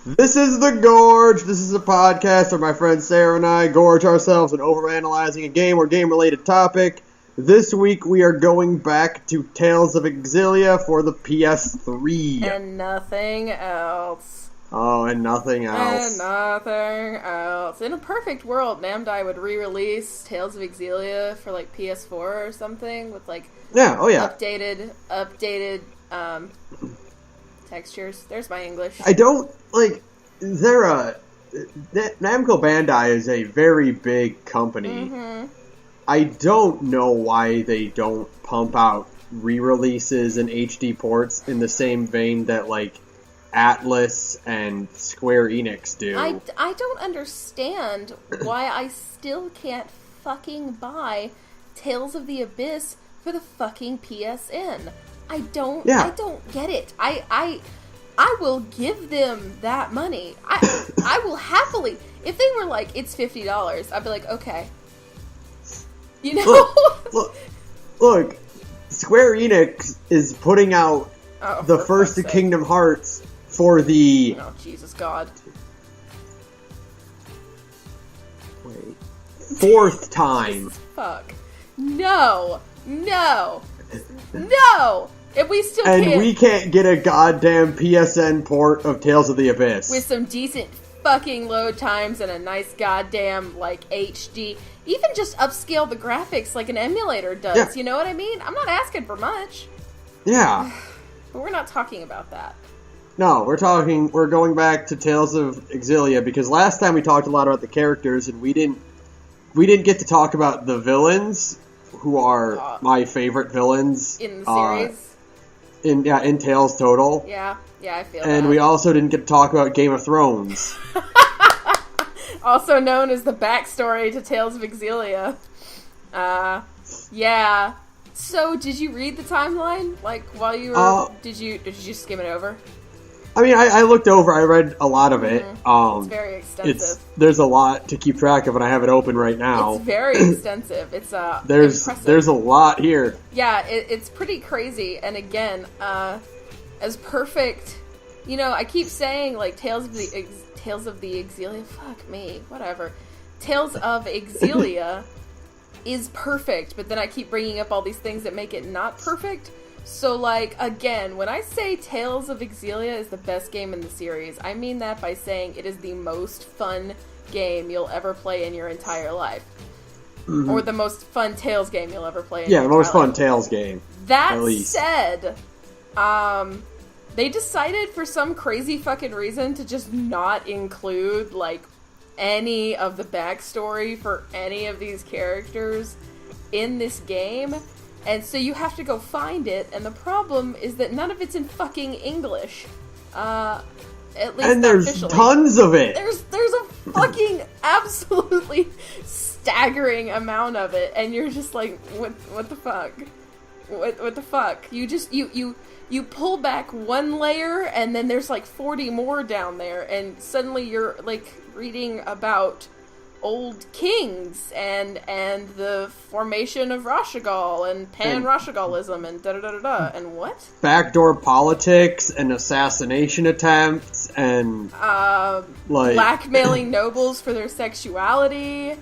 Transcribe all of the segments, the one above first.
This is the Gorge. This is a podcast where my friend Sara and I gorge ourselves in overanalyzing a game or game-related topic. This week we are going back to Tales of Xillia for the PS3. And nothing else. Oh, and nothing else. And nothing else. In a perfect world, Namdai would re-release Tales of Xillia for like PS4 or something with like updated textures. There's my English. I don't like. Namco Bandai is a very big company. Mm-hmm. I don't know why they don't pump out re-releases and HD ports in the same vein that like Atlas and Square Enix do. I don't understand why I still can't fucking buy Tales of the Abyss for the fucking PSN. I don't get it. I will give them that money. I will happily, if they were like, it's $50, I'd be like, okay. You know? Look, Square Enix is putting out the first Kingdom Hearts for the... Oh, Jesus God. Wait. Fourth time. Fuck. No! If we still can't... And we can't get a goddamn PSN port of Tales of the Abyss. With some decent fucking load times and a nice goddamn, like, HD... Even just upscale the graphics like an emulator does, yeah. You know what I mean? I'm not asking for much. Yeah. But we're not talking about that. No, we're going back to Tales of Xillia, because last time we talked a lot about the characters, and we didn't get to talk about the villains, who are my favorite villains. In the series? In Tales total. Yeah, I feel that. And we also didn't get to talk about Game of Thrones. Also known as the backstory to Tales of Xillia. Yeah. So, did you read the timeline? Like, while you were... Did you skim it over? I mean, I looked over, I read a lot of it. It's very extensive. There's a lot to keep track of, and I have it open right now. It's very extensive. It's impressive. There's a lot here. Yeah, it's pretty crazy, and again, as perfect... You know, I keep saying, like, Tales of the Xillia, fuck me, whatever. Tales of Xillia is perfect, but then I keep bringing up all these things that make it not perfect. So, like, again, when I say Tales of Xillia is the best game in the series, I mean that by saying it is the most fun game you'll ever play in your entire life. Mm-hmm. Or the most fun Tales game you'll ever play in your entire life. Yeah, the most fun Tales game. That said, they decided for some crazy fucking reason to just not include, like, any of the backstory for any of these characters in this game. And so you have to go find it, and the problem is that none of it's in fucking English. At least and there's officially. Tons of it! There's a fucking absolutely staggering amount of it, and you're just like, what the fuck? What the fuck? You just, you pull back one layer, and then there's like 40 more down there, and suddenly you're like reading about old kings and the formation of Rashagal and Pan-Rashagalism and da-da-da-da-da, and what? Backdoor politics and assassination attempts and blackmailing nobles for their sexuality,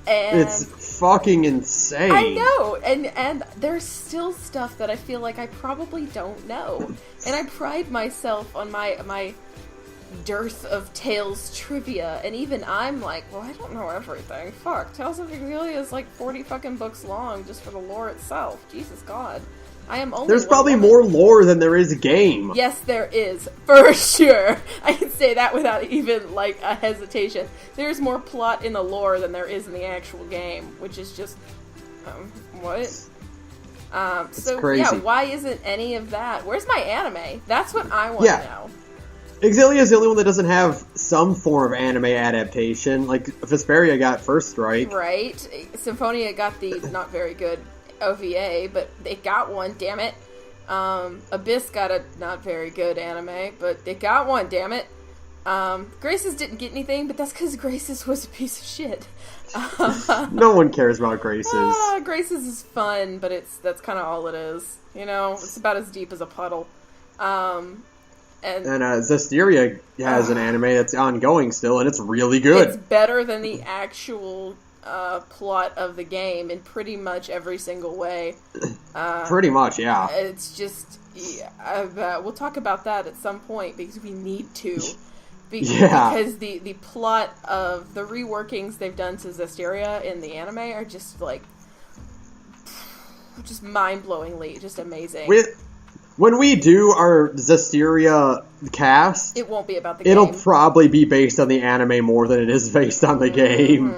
and it's fucking insane. I know, and there's still stuff that I feel like I probably don't know, and I pride myself on my dearth of Tales trivia, and even I'm like, well, I don't know everything. Fuck, Tales of Xillia is like 40 fucking books long just for the lore itself. Jesus God. I am only There's probably more lore than there is a game. Yes, there is. For sure. I can say that without even, like, a hesitation. There's more plot in the lore than there is in the actual game, which is just... what? So, crazy. Yeah, why isn't any of that? Where's my anime? That's what I want to know. Xillia is the only one that doesn't have some form of anime adaptation. Like, Vesperia got First Strike. Right. Symphonia got the not very good OVA, but they got one, damn it. Abyss got a not very good anime, but they got one, damn it. Graces didn't get anything, but that's because Graces was a piece of shit. No one cares about Graces. Graces is fun, but that's kind of all it is. You know, it's about as deep as a puddle. And Zestiria has an anime that's ongoing still, and it's really good. It's better than the actual plot of the game in pretty much every single way. Pretty much, yeah. It's just... we'll talk about that at some point, because we need to. Because the plot of the reworkings they've done to Zestiria in the anime are just, like... just mind-blowingly just amazing. When we do our Zestiria cast... It won't be about the game. It'll probably be based on the anime more than it is based on the game.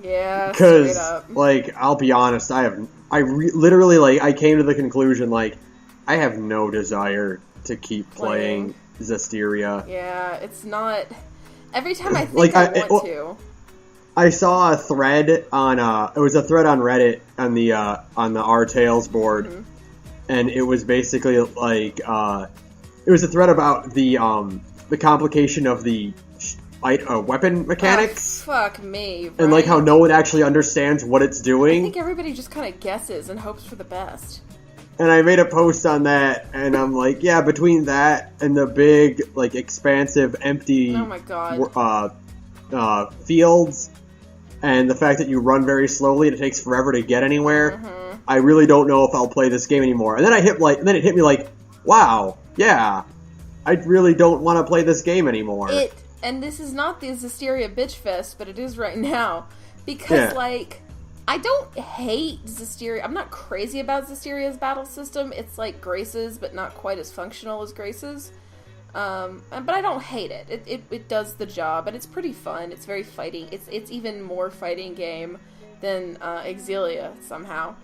Yeah, because, like, I'll be honest, literally, like, I came to the conclusion, like, I have no desire to keep playing Zestiria. Yeah, it's not... Every time I think I want to... I saw a thread on, it was a thread on Reddit on the R Tales board, and it was basically, like, it was a thread about the complication of the weapon mechanics. Oh, fuck me. Right? And, like, how no one actually understands what it's doing. I think everybody just kind of guesses and hopes for the best. And I made a post on that, and I'm like, yeah, between that and the big, like, expansive, empty oh my God. Fields, and the fact that you run very slowly and it takes forever to get anywhere, I really don't know if I'll play this game anymore. And then it hit me like, wow, yeah, I really don't want to play this game anymore. And this is not the Zestiria bitch fest, but it is right now. Because, like, I don't hate Zestiria. I'm not crazy about Zestiria's battle system. It's like Grace's, but not quite as functional as Grace's. But I don't hate it. It does the job, and it's pretty fun. It's very fighting. It's even more fighting game than Xillia, somehow.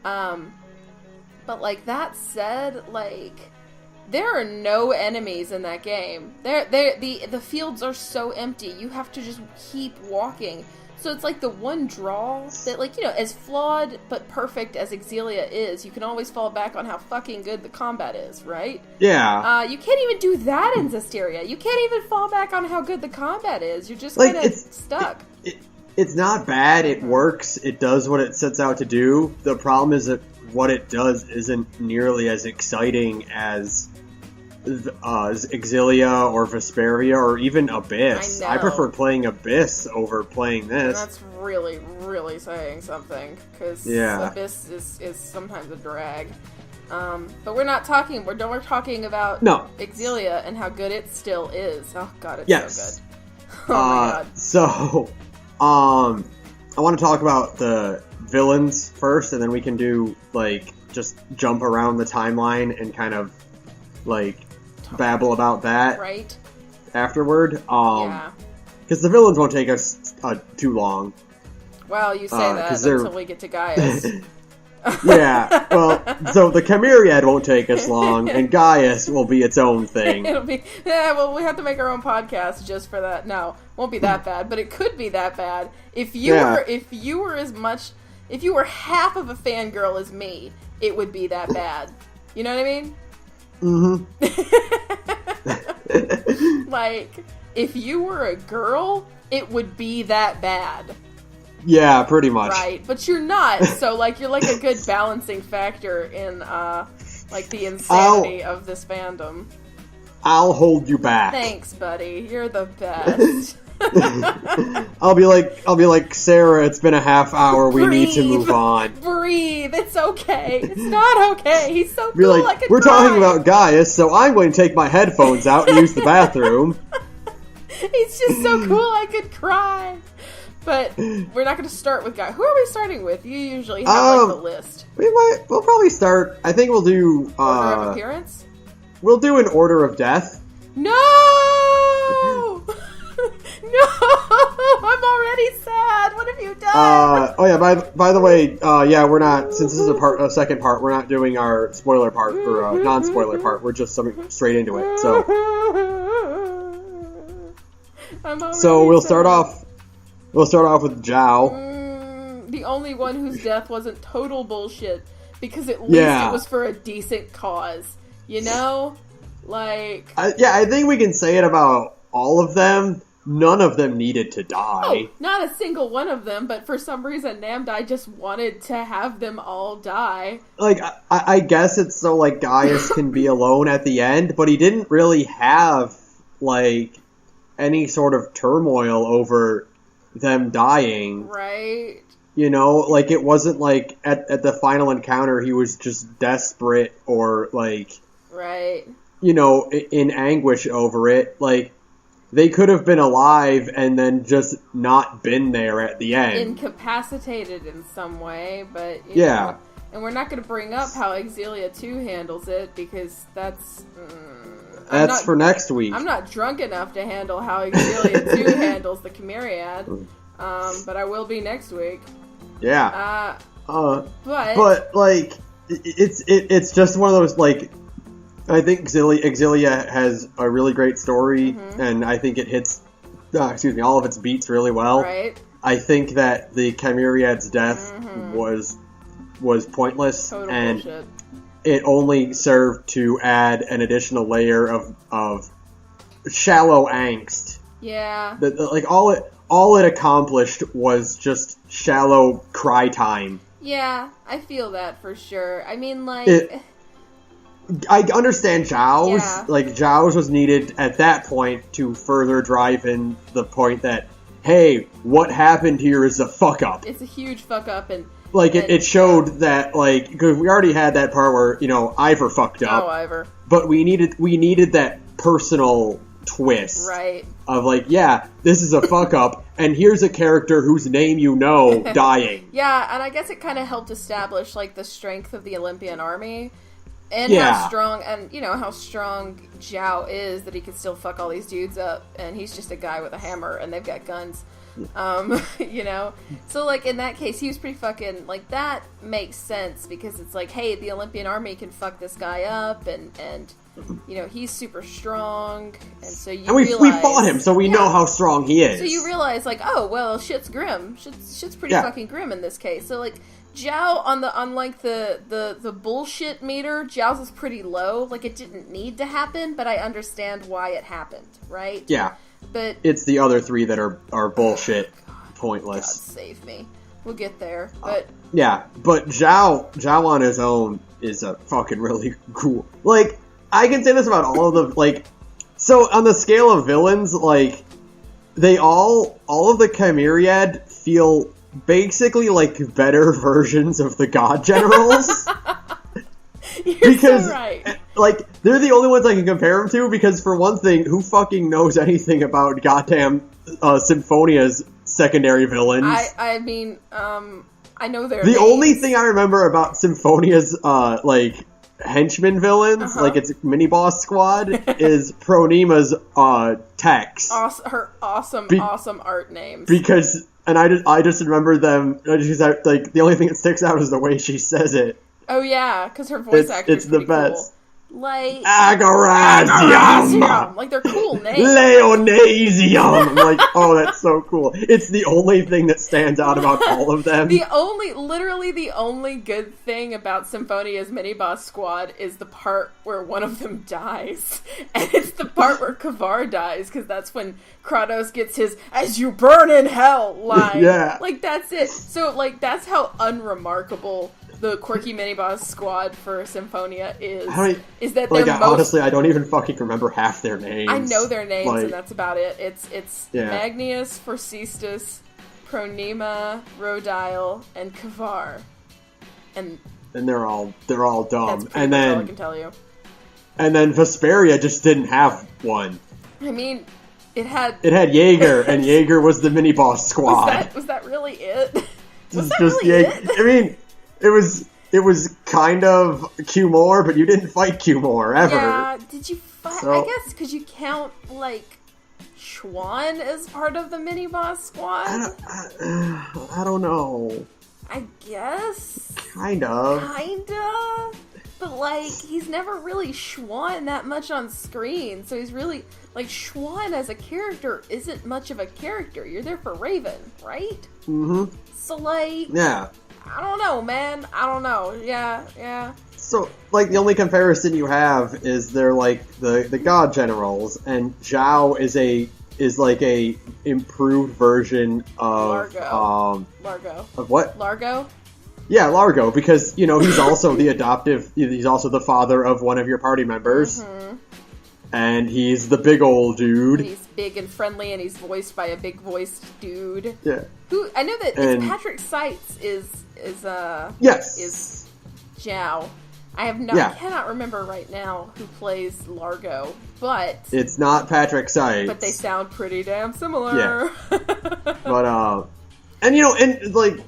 But, like, that said, like... There are no enemies in that game. The fields are so empty. You have to just keep walking. So it's like the one draw that, like, you know, as flawed but perfect as Xillia is, you can always fall back on how fucking good the combat is, right? Yeah. You can't even do that in Zestiria. You can't even fall back on how good the combat is. You're just kind of stuck. It's not bad. It works. It does what it sets out to do. The problem is that what it does isn't nearly as exciting as Xillia or Vesperia or even Abyss. I prefer playing Abyss over playing this. And that's really, really saying something, because Abyss is sometimes a drag. But we're not talking. We're talking about Xillia and how good it still is. Oh god, it's so good. Oh my god. So, I want to talk about the villains first, and then we can do, like, just jump around the timeline and kind of, like, babble about that afterward. Because the villains won't take us too long. Well, you say that until we get to Gaius. Yeah, well, so the Chimeriad won't take us long, and Gaius will be its own thing. It'll be, well, we have to make our own podcast just for that. No, won't be that bad, but it could be that bad. If you were half of a fangirl as me, it would be that bad. You know what I mean? Like, if you were a girl, it would be that bad. Yeah, pretty much. Right, but you're not, so, like, you're like a good balancing factor in, like, the insanity of this fandom. I'll hold you back. Thanks, buddy. You're the best. I'll be like, Sara, it's been a half hour, we need to move on. Breathe, it's okay. It's not okay. He's so cool, like, I could we're cry. talking about Gaius, so I'm going to take my headphones out and use the bathroom. He's just so cool, I could cry. But we're not going to start with Gaius. Who are we starting with? You usually have, like, the list. We'll probably start, I think we'll do... Order of appearance? We'll do an order of death. No! No! I'm already sad. What have you done? By the way, we're not, since this is a second part, we're not doing our spoiler part or non-spoiler part. We're just straight into it. So we'll start off with Zhao. The only one whose death wasn't total bullshit, because at least it was for a decent cause. You know? Like... I think we can say it about all of them. none of them needed to die. Oh, not a single one of them, but for some reason Namdai just wanted to have them all die. Like, I guess it's so, like, Gaius can be alone at the end, but he didn't really have, like, any sort of turmoil over them dying. Right. You know, like, it wasn't like at the final encounter he was just desperate or, like... Right. You know, in anguish over it. Like, they could have been alive and then just not been there at the end. Incapacitated in some way, but... You know, and we're not going to bring up how Xillia 2 handles it, because that's... That's for next week. I'm not drunk enough to handle how Xillia 2 handles the Chimeriad, but I will be next week. Yeah. But like, it's just one of those, like... I think Xillia has a really great story, and I think it hits, all of its beats really well. Right. I think that the Chimeriad's death was pointless, Total and bullshit. It only served to add an additional layer of shallow angst. Yeah. Like, all it accomplished was just shallow cry time. Yeah, I feel that for sure. I mean, like... I understand Zhao's. Yeah. Like, Zhao's was needed at that point to further drive in the point that, hey, what happened here is a fuck up. It's a huge fuck up, and... Like, it showed that, like, because we already had that part where, you know, Ivor fucked up. Oh, Ivor. But we needed that personal twist. Right. Of, like, yeah, this is a fuck up, and here's a character whose name you know dying. Yeah, and I guess it kind of helped establish, like, the strength of the Olympian army. And how strong Zhao is, that he can still fuck all these dudes up, and he's just a guy with a hammer, and they've got guns. You know? So, like, in that case, he was pretty fucking, like, that makes sense, because it's like, hey, the Olympian army can fuck this guy up, and you know, he's super strong, and so you realize... And we fought him, so we know how strong he is. So you realize, like, oh, well, shit's grim. Shit's pretty fucking grim in this case. So, like... Zhao, unlike the bullshit meter, Zhao's is pretty low. Like, it didn't need to happen, but I understand why it happened, right? Yeah. But it's the other three that are bullshit, pointless. God save me. We'll get there, but... but Zhao on his own is a fucking really cool... Like, I can say this about all of the, like... So, on the scale of villains, like, all of the Chimeriad feel... basically like better versions of the God Generals. You're so right. Like, they're the only ones I can compare them to, because for one thing, who fucking knows anything about goddamn Symphonia's secondary villains? I mean, I know their The names. only thing I remember about Symphonia's, like, henchman villains, like its mini-boss squad, is Pronima's, Tex. Her awesome art names. Because... And I just remember them, like, the only thing that sticks out is the way she says it. Oh yeah, because her voice actor is the best. Cool. Like... Agarazium! Like, they're cool names. Leonasium! I'm like, oh, that's so cool. It's the only thing that stands out about all of them. Literally the only good thing about Symphonia's mini-boss squad is the part where one of them dies. And it's the part where Kavar dies, because that's when Kratos gets his, "as you burn in hell" line. Yeah. Like, that's it. So, like, that's how unremarkable the quirky mini-boss squad for Symphonia is that they're honestly, I don't even fucking remember half their names. I know their names, and that's about it. It's Magnius, Forcestus, Pronima, Rodile, and Kavar. And they're all dumb. That's pretty much all I can tell you. And then Vesperia just didn't have one. I mean, it had Jaeger, and Jaeger was the mini-boss squad. Was that really it? Was that just really it? it? I mean... It was kind of Q-More, but you didn't fight Q-More, ever. Yeah, did you fight? I guess, because you count, like, Schwann as part of the mini-boss squad? I don't know. I guess? Kinda. But, like, he's never really Schwann that much on screen, so he's really... Like, Schwann as a character isn't much of a character. You're there for Raven, right? Mm-hmm. So, like... Yeah. I don't know, man. I don't know. Yeah. So, like, the only comparison you have is they're, like, the God Generals, and Zhao is a is like a improved version of Largo. Of what? Largo? Yeah, Largo, because he's also he's also the father of one of your party members. Mm-hmm. And he's the big old dude. And he's big and friendly, and he's voiced by a big voiced dude. Yeah. Who I know that it's Patrick Seitz is Zhao. I cannot remember right now who plays Largo, but it's not Patrick Seitz. But they sound pretty damn similar. Yeah. But and like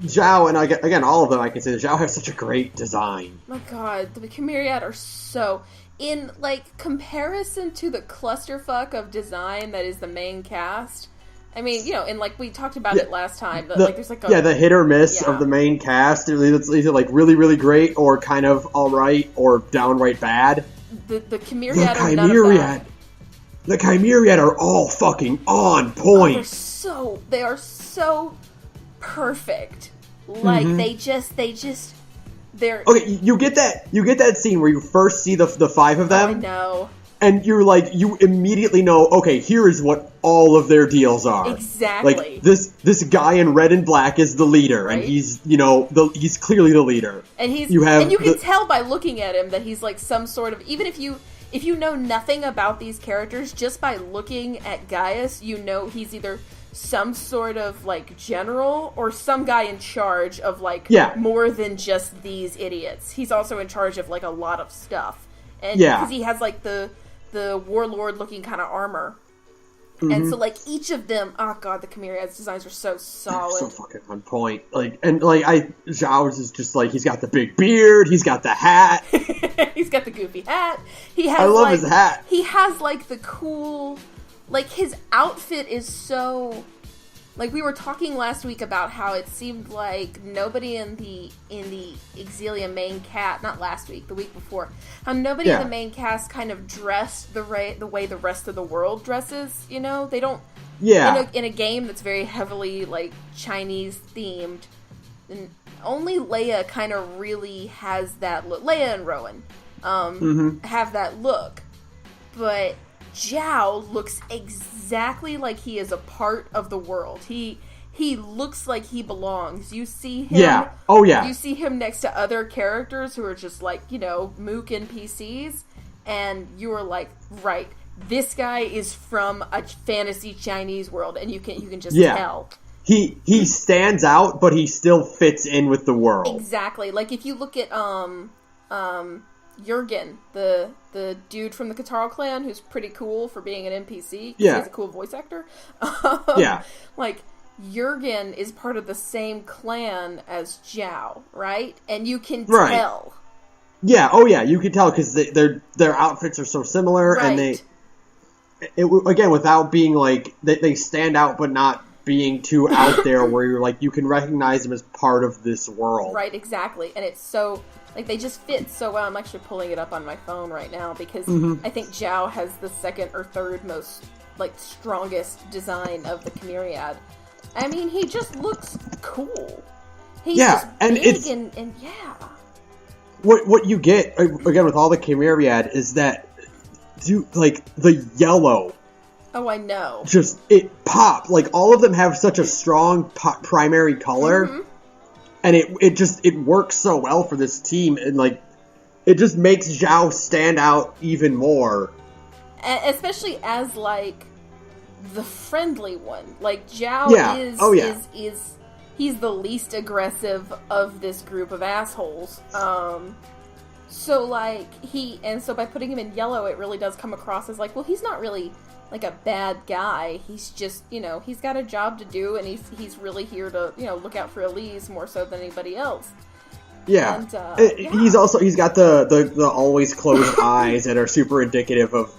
Zhao and again all of them, I can say that Zhao has such a great design. My God, the Chimeriad are so in like comparison to the clusterfuck of design that is the main cast. I mean, and like we talked about it last time, but there's like the hit or miss of the main cast. It's either like really, really great or kind of all right or downright bad. The Chimeriad are none of that. The Chimeriad are all fucking on point. They are so perfect. Like they're okay. You get that scene where you first see the five of them. I know. And you immediately know, okay, here is what all of their deals are. Exactly. Like, this guy in red and black is the leader, right? And he's, he's clearly the leader. And you can tell by looking at him that he's like some sort of, even if you know nothing about these characters, just by looking at Gaius, he's either some sort of like general or some guy in charge of like more than just these idiots. He's also in charge of like a lot of stuff. And because he has like the warlord looking kind of armor. Mm-hmm. And so like each of them, oh god, the Chimeriad's designs are so solid. They're so fucking on point. Zhao's is just like, he's got the big beard, he's got the hat. He's got the goofy hat. I love his hat. He has like the cool, like his outfit is so, like we were talking last week about how it seemed like nobody in the Xillia main cast, not last week, the week before, how nobody in the main cast kind of dressed the way the rest of the world dresses, they don't, in a game that's very heavily like Chinese themed, and only Leia kind of really has that look. Leia and Rowan have that look, but Zhao looks exactly like he is a part of the world. He looks like he belongs. You see him. Yeah. Oh yeah. You see him next to other characters who are just like, mook NPCs, and you are like, right, this guy is from a fantasy Chinese world, and you can just tell. He stands out, but he still fits in with the world. Exactly. Like if you look at Jurgen, the dude from the Catarl clan, who's pretty cool for being an NPC. Yeah. He's a cool voice actor. Like, Jurgen is part of the same clan as Zhao, right? And you can tell. Yeah, oh yeah, you can tell because their outfits are so similar, and again, without being like, they stand out but not being too out there where you're like, you can recognize them as part of this world. Right, exactly. And it's so, like, they just fit so well. I'm actually pulling it up on my phone right now because I think Zhao has the second or third most, like, strongest design of the Chimeriad. I mean, he just looks cool. He's just big and What you get, again, with all the Chimeriad is that, like, the yellow. Oh, I know. Just, it pop. Like, all of them have such a strong primary color. Mm-hmm. And it works so well for this team. And, like, it just makes Zhao stand out even more. Especially as, like, the friendly one. Like, Zhao is he's the least aggressive of this group of assholes. So, like, so by putting him in yellow, it really does come across as, like, well, he's not really like a bad guy. He's just, he's got a job to do, and he's really here to, look out for Elise more so than anybody else. Yeah. And, he's got the always closed eyes that are super indicative of,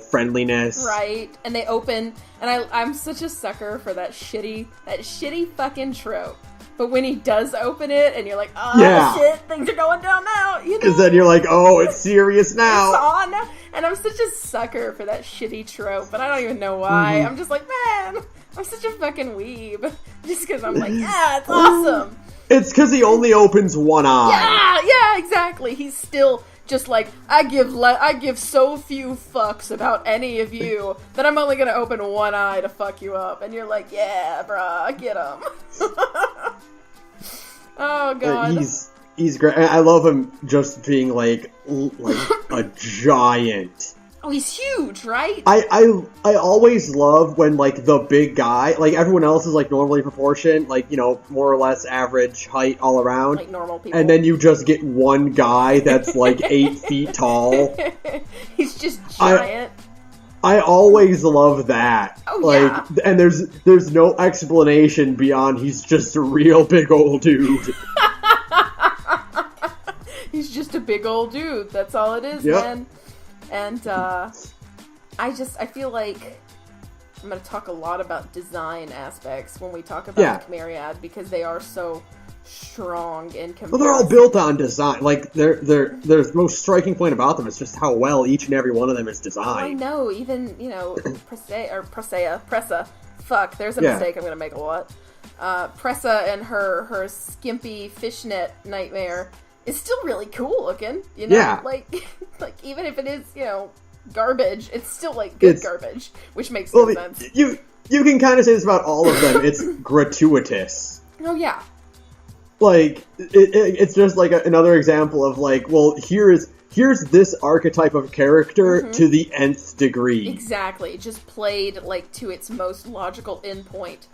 friendliness. Right. And they open, and I'm such a sucker for that shitty fucking trope. But when he does open it, and you're like, oh shit, things are going down now, Because then you're like, oh, it's serious now. It's on now. And I'm such a sucker for that shitty trope, but I don't even know why. I'm just like, man, I'm such a fucking weeb. Just because I'm like, yeah, it's awesome. It's because he only opens one eye. Yeah, exactly. He's still Just like, I give so few fucks about any of you that I'm only gonna open one eye to fuck you up. And you're like, yeah, bruh, get him. Oh, God. He's great. I love him just being like a giant. Oh, he's huge, right? I always love when, like, the big guy, like, everyone else is, like, normally proportioned, like, you know, more or less average height all around. Like normal people. And then you just get one guy that's, like, 8 feet tall. He's just giant. I always love that. Oh, like, yeah. And there's no explanation beyond he's just a real big old dude. He's just a big old dude. That's all it is, yep. man. And, I feel like I'm going to talk a lot about design aspects when we talk about the Chimeriad, because they are so strong in comparison. Well, they're all built on design. Like, their most striking point about them is just how well each and every one of them is designed. Oh, I know. Even, you know, Pressa. Fuck, there's a mistake I'm going to make a lot. Pressa and her skimpy fishnet nightmare is still really cool looking, you know? Yeah. Like even if it is, you know, garbage, it's still, like, good garbage, which makes no sense. You can kind of say this about all of them. It's gratuitous. Oh, yeah. Like, it's just, like, another example of, like, well, here's this archetype of character to the nth degree. Exactly. Just played, like, to its most logical endpoint.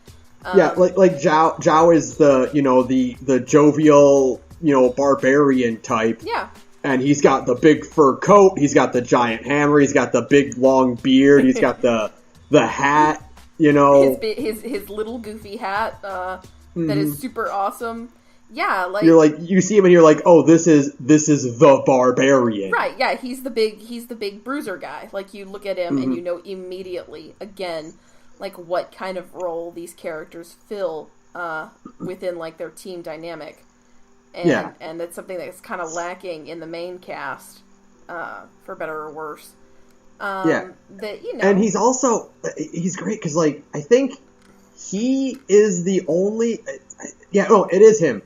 Like Zhao is the, you know, the jovial, you know, barbarian type. Yeah. And he's got the big fur coat, he's got the giant hammer, he's got the big long beard, he's got the hat, you know. His little goofy hat, that is super awesome. Yeah, like you're like, you see him and you're like, oh, this is the barbarian. Right, yeah, he's the big bruiser guy. Like, you look at him and you know immediately, again, like, what kind of role these characters fill within, like, their team dynamic. And it's something that's kind of lacking in the main cast, for better or worse. That, you know. And he's great because, like, I think he is the only, it is him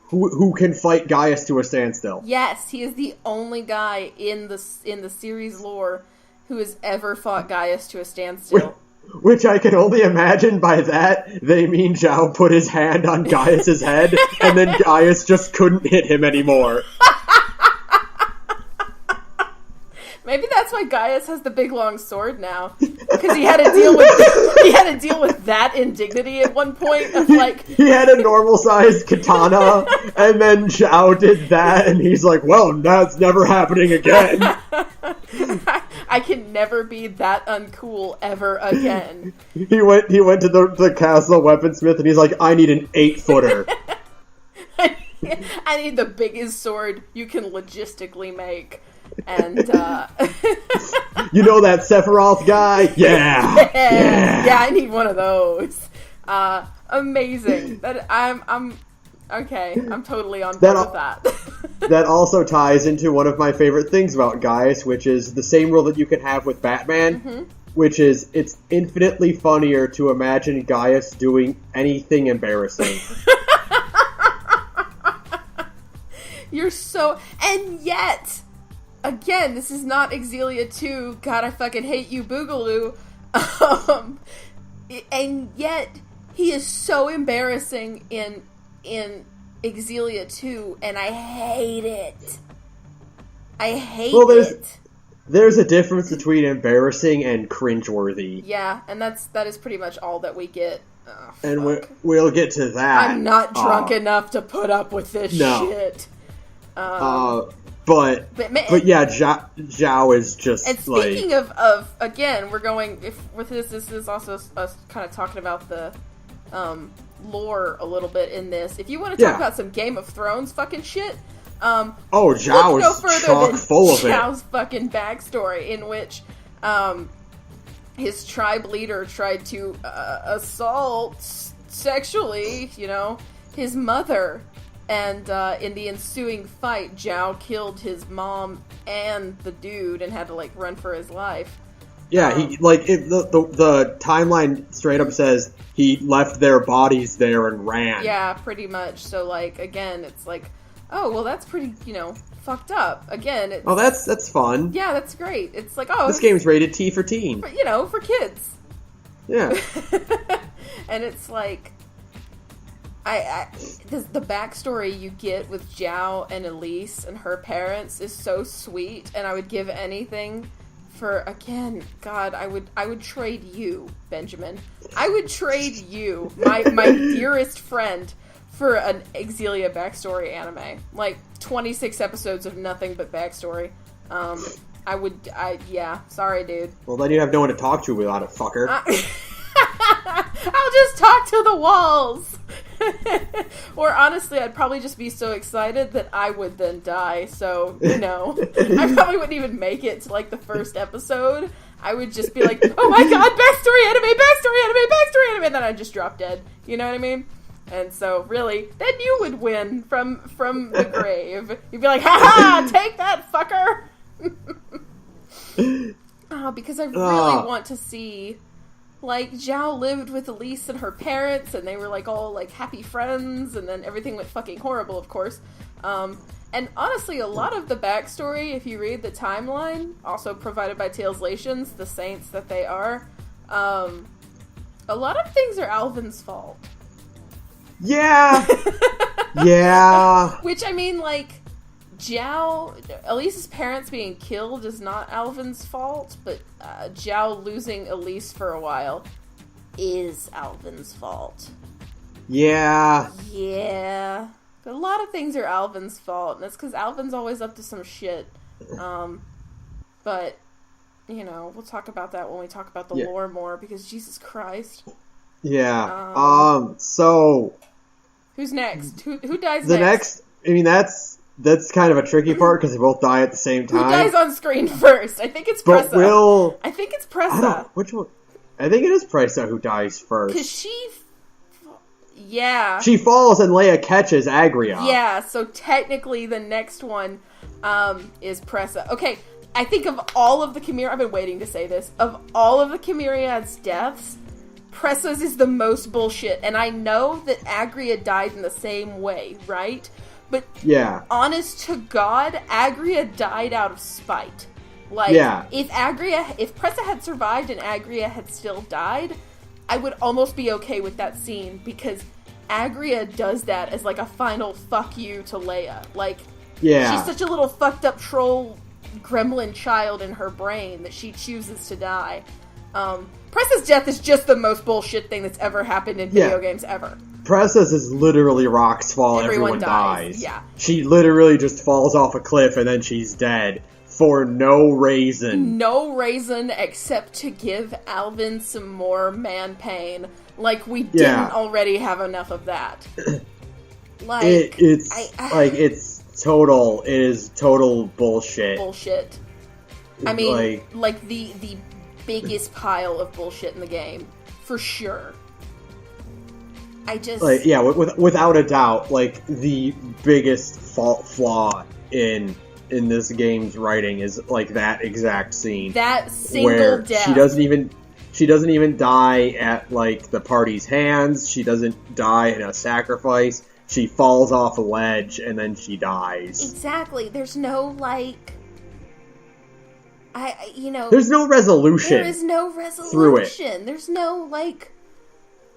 who can fight Gaius to a standstill. Yes, he is the only guy in the series lore who has ever fought Gaius to a standstill. Which I can only imagine by that they mean Zhao put his hand on Gaius's head, and then Gaius just couldn't hit him anymore. Maybe that's why Gaius has the big long sword now, because he had to deal with that indignity at one point. Of like, he had a normal sized katana, and then Zhao did that, and he's like, "Well, that's never happening again." I can never be that uncool ever again. He went to the castle weaponsmith, and he's like, "I need an 8-footer." I need the biggest sword you can logistically make. And, you know that Sephiroth guy? Yeah, I need one of those. Amazing. I'm okay. I'm totally on board with that. That also ties into one of my favorite things about Gaius, which is the same rule that you can have with Batman, which is it's infinitely funnier to imagine Gaius doing anything embarrassing. And yet, again, this is not Xillia 2, God, I fucking hate you, Boogaloo. And yet, he is so embarrassing in Xillia 2, and I hate it. I hate it. There's a difference between embarrassing and cringeworthy. Yeah, and that is pretty much all that we get. Oh, and we'll get to that. I'm not drunk enough to put up with this shit. But yeah, Zhao is just. And speaking like, of again, we're going with this. This is also us kind of talking about the lore a little bit in this. If you want to talk about some Game of Thrones fucking shit, Zhao is chock full of it. Zhao's fucking backstory, in which his tribe leader tried to assault sexually, you know, his mother. And in the ensuing fight, Zhao killed his mom and the dude and had to, like, run for his life. Yeah, the timeline straight up says he left their bodies there and ran. Yeah, pretty much. So, like, again, it's like oh, well, that's pretty, fucked up. Again, it's... Oh, that's fun. Yeah, that's great. It's like, oh... This game's rated T for teen. For kids. Yeah. And it's like... the backstory you get with Zhao and Elise and her parents is so sweet, and I would give anything for, again, God, I would trade you, Benjamin. I would trade you, my dearest friend, for an Xillia backstory anime. Like, 26 episodes of nothing but backstory. Sorry, dude. Well, then you have no one to talk to without it, fucker. I'll just talk to the walls. Or honestly, I'd probably just be so excited that I would then die. So, I probably wouldn't even make it to like the first episode. I would just be like, oh my god, backstory anime, and then I'd just drop dead. You know what I mean? And so, really, then you would win from the grave. You'd be like, ha, take that, fucker! Because I really want to see... Like, Zhao lived with Elise and her parents, and they were, like, all, like, happy friends, and then everything went fucking horrible, of course. And honestly, a lot of the backstory, if you read the timeline, also provided by Taleslations, the saints that they are, a lot of things are Alvin's fault. Yeah! Yeah! Which, I mean, like... Zhao, Elise's parents being killed is not Alvin's fault, but Zhao losing Elise for a while is Alvin's fault. Yeah. Yeah. But a lot of things are Alvin's fault, and that's because Alvin's always up to some shit. But, we'll talk about that when we talk about the lore more, because Jesus Christ. Yeah. So... Who's next? Who dies the next? That's kind of a tricky part, because they both die at the same time. Who dies on screen first? I think it's Pressa. I think it's Pressa. Which one? I think it is Pressa who dies first. Because she... Yeah. She falls and Leia catches Agria. Yeah, so technically the next one is Pressa. Okay, I think of all of the Chimera... I've been waiting to say this. Of all of the Chimeriad's deaths, Pressa's is the most bullshit. And I know that Agria died in the same way, right? But honest to God, Agria died out of spite. Like, if Pressa had survived and Agria had still died, I would almost be okay with that scene, because Agria does that as like a final fuck you to Leia. Like, she's such a little fucked up troll gremlin child in her brain that she chooses to die. Pressa's death is just the most bullshit thing that's ever happened in video games ever. Pressa's is literally rocks fall, everyone dies. Yeah. She literally just falls off a cliff and then she's dead. For no reason. No reason except to give Alvin some more man pain. Like, we didn't already have enough of that. Like, it is total bullshit. Bullshit. I mean, like the biggest pile of bullshit in the game. For sure. I just... without a doubt, like, the biggest flaw in this game's writing is, like, that exact scene. That single death. She doesn't even die at, like, the party's hands. She doesn't die in a sacrifice. She falls off a ledge, and then she dies. Exactly. There's no, like... There's no resolution. There is no resolution. Through it. There's no, like...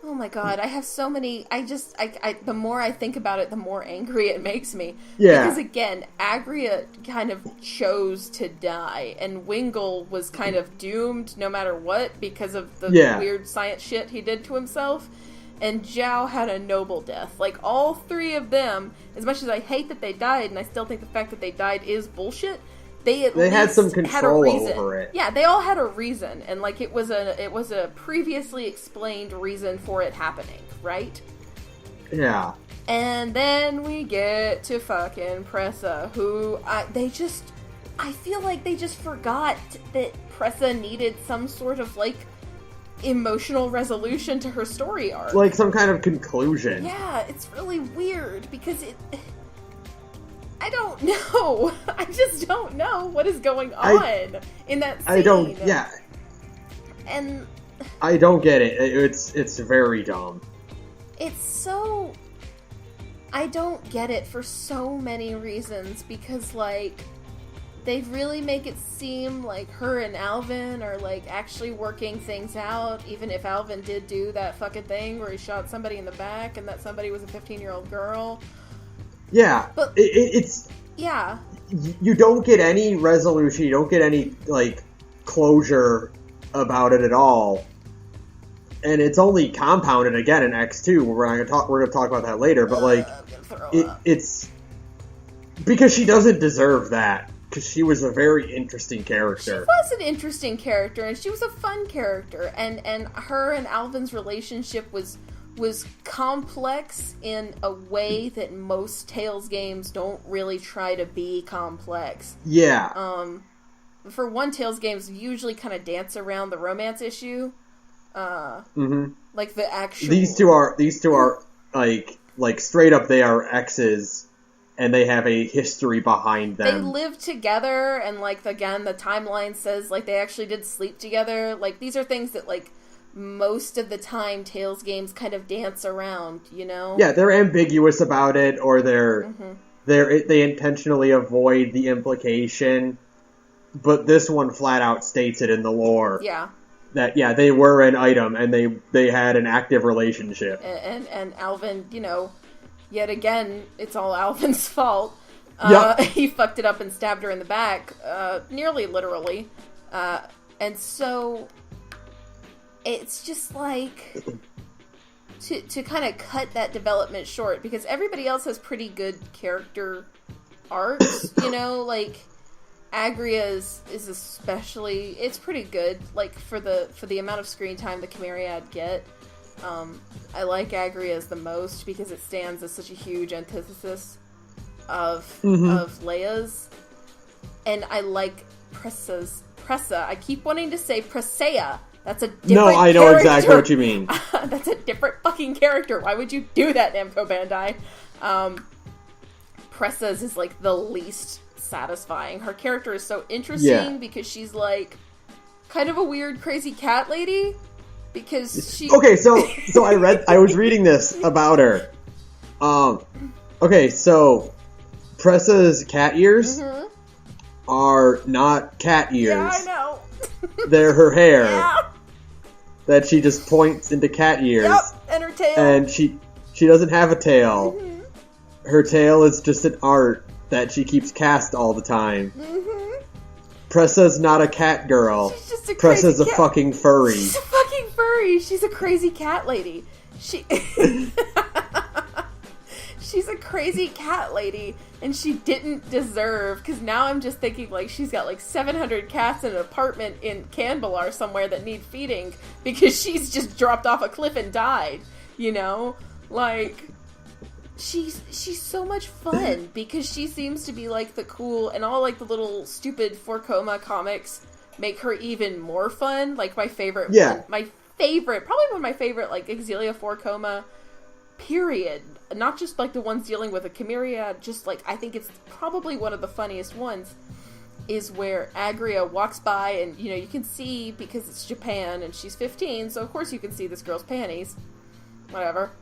Oh my god, I have so many... the more I think about it, the more angry it makes me. Yeah. Because again, Agria kind of chose to die, and Wingle was kind of doomed no matter what because of the weird science shit he did to himself. And Zhao had a noble death. Like, all three of them, as much as I hate that they died, and I still think the fact that they died is bullshit, they had some control over it. Yeah, they all had a reason, and like it was a previously explained reason for it happening, right? Yeah. And then we get to fucking Pressa, who I feel like they just forgot that Pressa needed some sort of like emotional resolution to her story arc, like some kind of conclusion. Yeah, it's really weird because I don't know. I just don't know what is going on in that scene. And I don't get it. It's very dumb. It's so... I don't get it for so many reasons, because, like, they really make it seem like her and Alvin are, like, actually working things out, even if Alvin did do that fucking thing where he shot somebody in the back and that somebody was a 15-year-old girl. Yeah, but it's... Yeah. You don't get any resolution, you don't get any, like, closure about it at all. And it's only compounded again in X2. We're gonna talk about that later. But like, it's because she doesn't deserve that. Because she was a very interesting character. She was an interesting character, and she was a fun character. And her and Alvin's relationship was complex in a way that most Tales games don't really try to be complex. Yeah. For one, Tales games usually kind of dance around the romance issue. Like the actual... These two are like straight up, they are exes, and they have a history behind them. They live together, and like, again, the timeline says like they actually did sleep together. Like, these are things that like most of the time Tales games kind of dance around, you know? Yeah, they're ambiguous about it, or they intentionally avoid the implication, but this one flat out states it in the lore. Yeah. That, yeah, they were an item, and they had an active relationship. And Alvin, you know, yet again, it's all Alvin's fault. Yep. He fucked it up and stabbed her in the back, nearly literally. And so, it's just like, to kind of cut that development short, because everybody else has pretty good character arcs, you know, like... Agria is especially, it's pretty good, like, for the amount of screen time the Chimeriad get. I like Agria's the most because it stands as such a huge antithesis of Leia's. And I like Pressa. I keep wanting to say Presea. That's a different No, I know character. exactly what you mean. That's a different fucking character. Why would you do that, Namco Bandai? Pressa's is, like, the least satisfying. Her character is so interesting because she's like kind of a weird crazy cat lady, because she... Okay, so I was reading this about her. Okay, so Pressa's cat ears are not cat ears. Yeah, I know. They're her hair. Yeah. That she just points into cat ears. Yep, and her tail. And she doesn't have a tail. Her tail is just an art that she keeps cast all the time. Pressa's not a cat girl. She's just a Pressa's a fucking furry. She's a fucking furry. She's a crazy cat lady. She's a crazy cat lady, and she didn't deserve, because now I'm just thinking, like, she's got, like, 700 cats in an apartment in Canbelar somewhere that need feeding, because she's just dropped off a cliff and died, you know? Like... She's so much fun, because she seems to be, like, the cool, and all, like, the little stupid 4-Koma comics make her even more fun. Like, my favorite one, probably one of my favorite, like, Xillia 4-Koma, period. Not just, like, the ones dealing with a Chimera, just, like, I think it's probably one of the funniest ones, is where Agria walks by, and, you know, you can see, because it's Japan, and she's 15, so of course you can see this girl's panties. Whatever.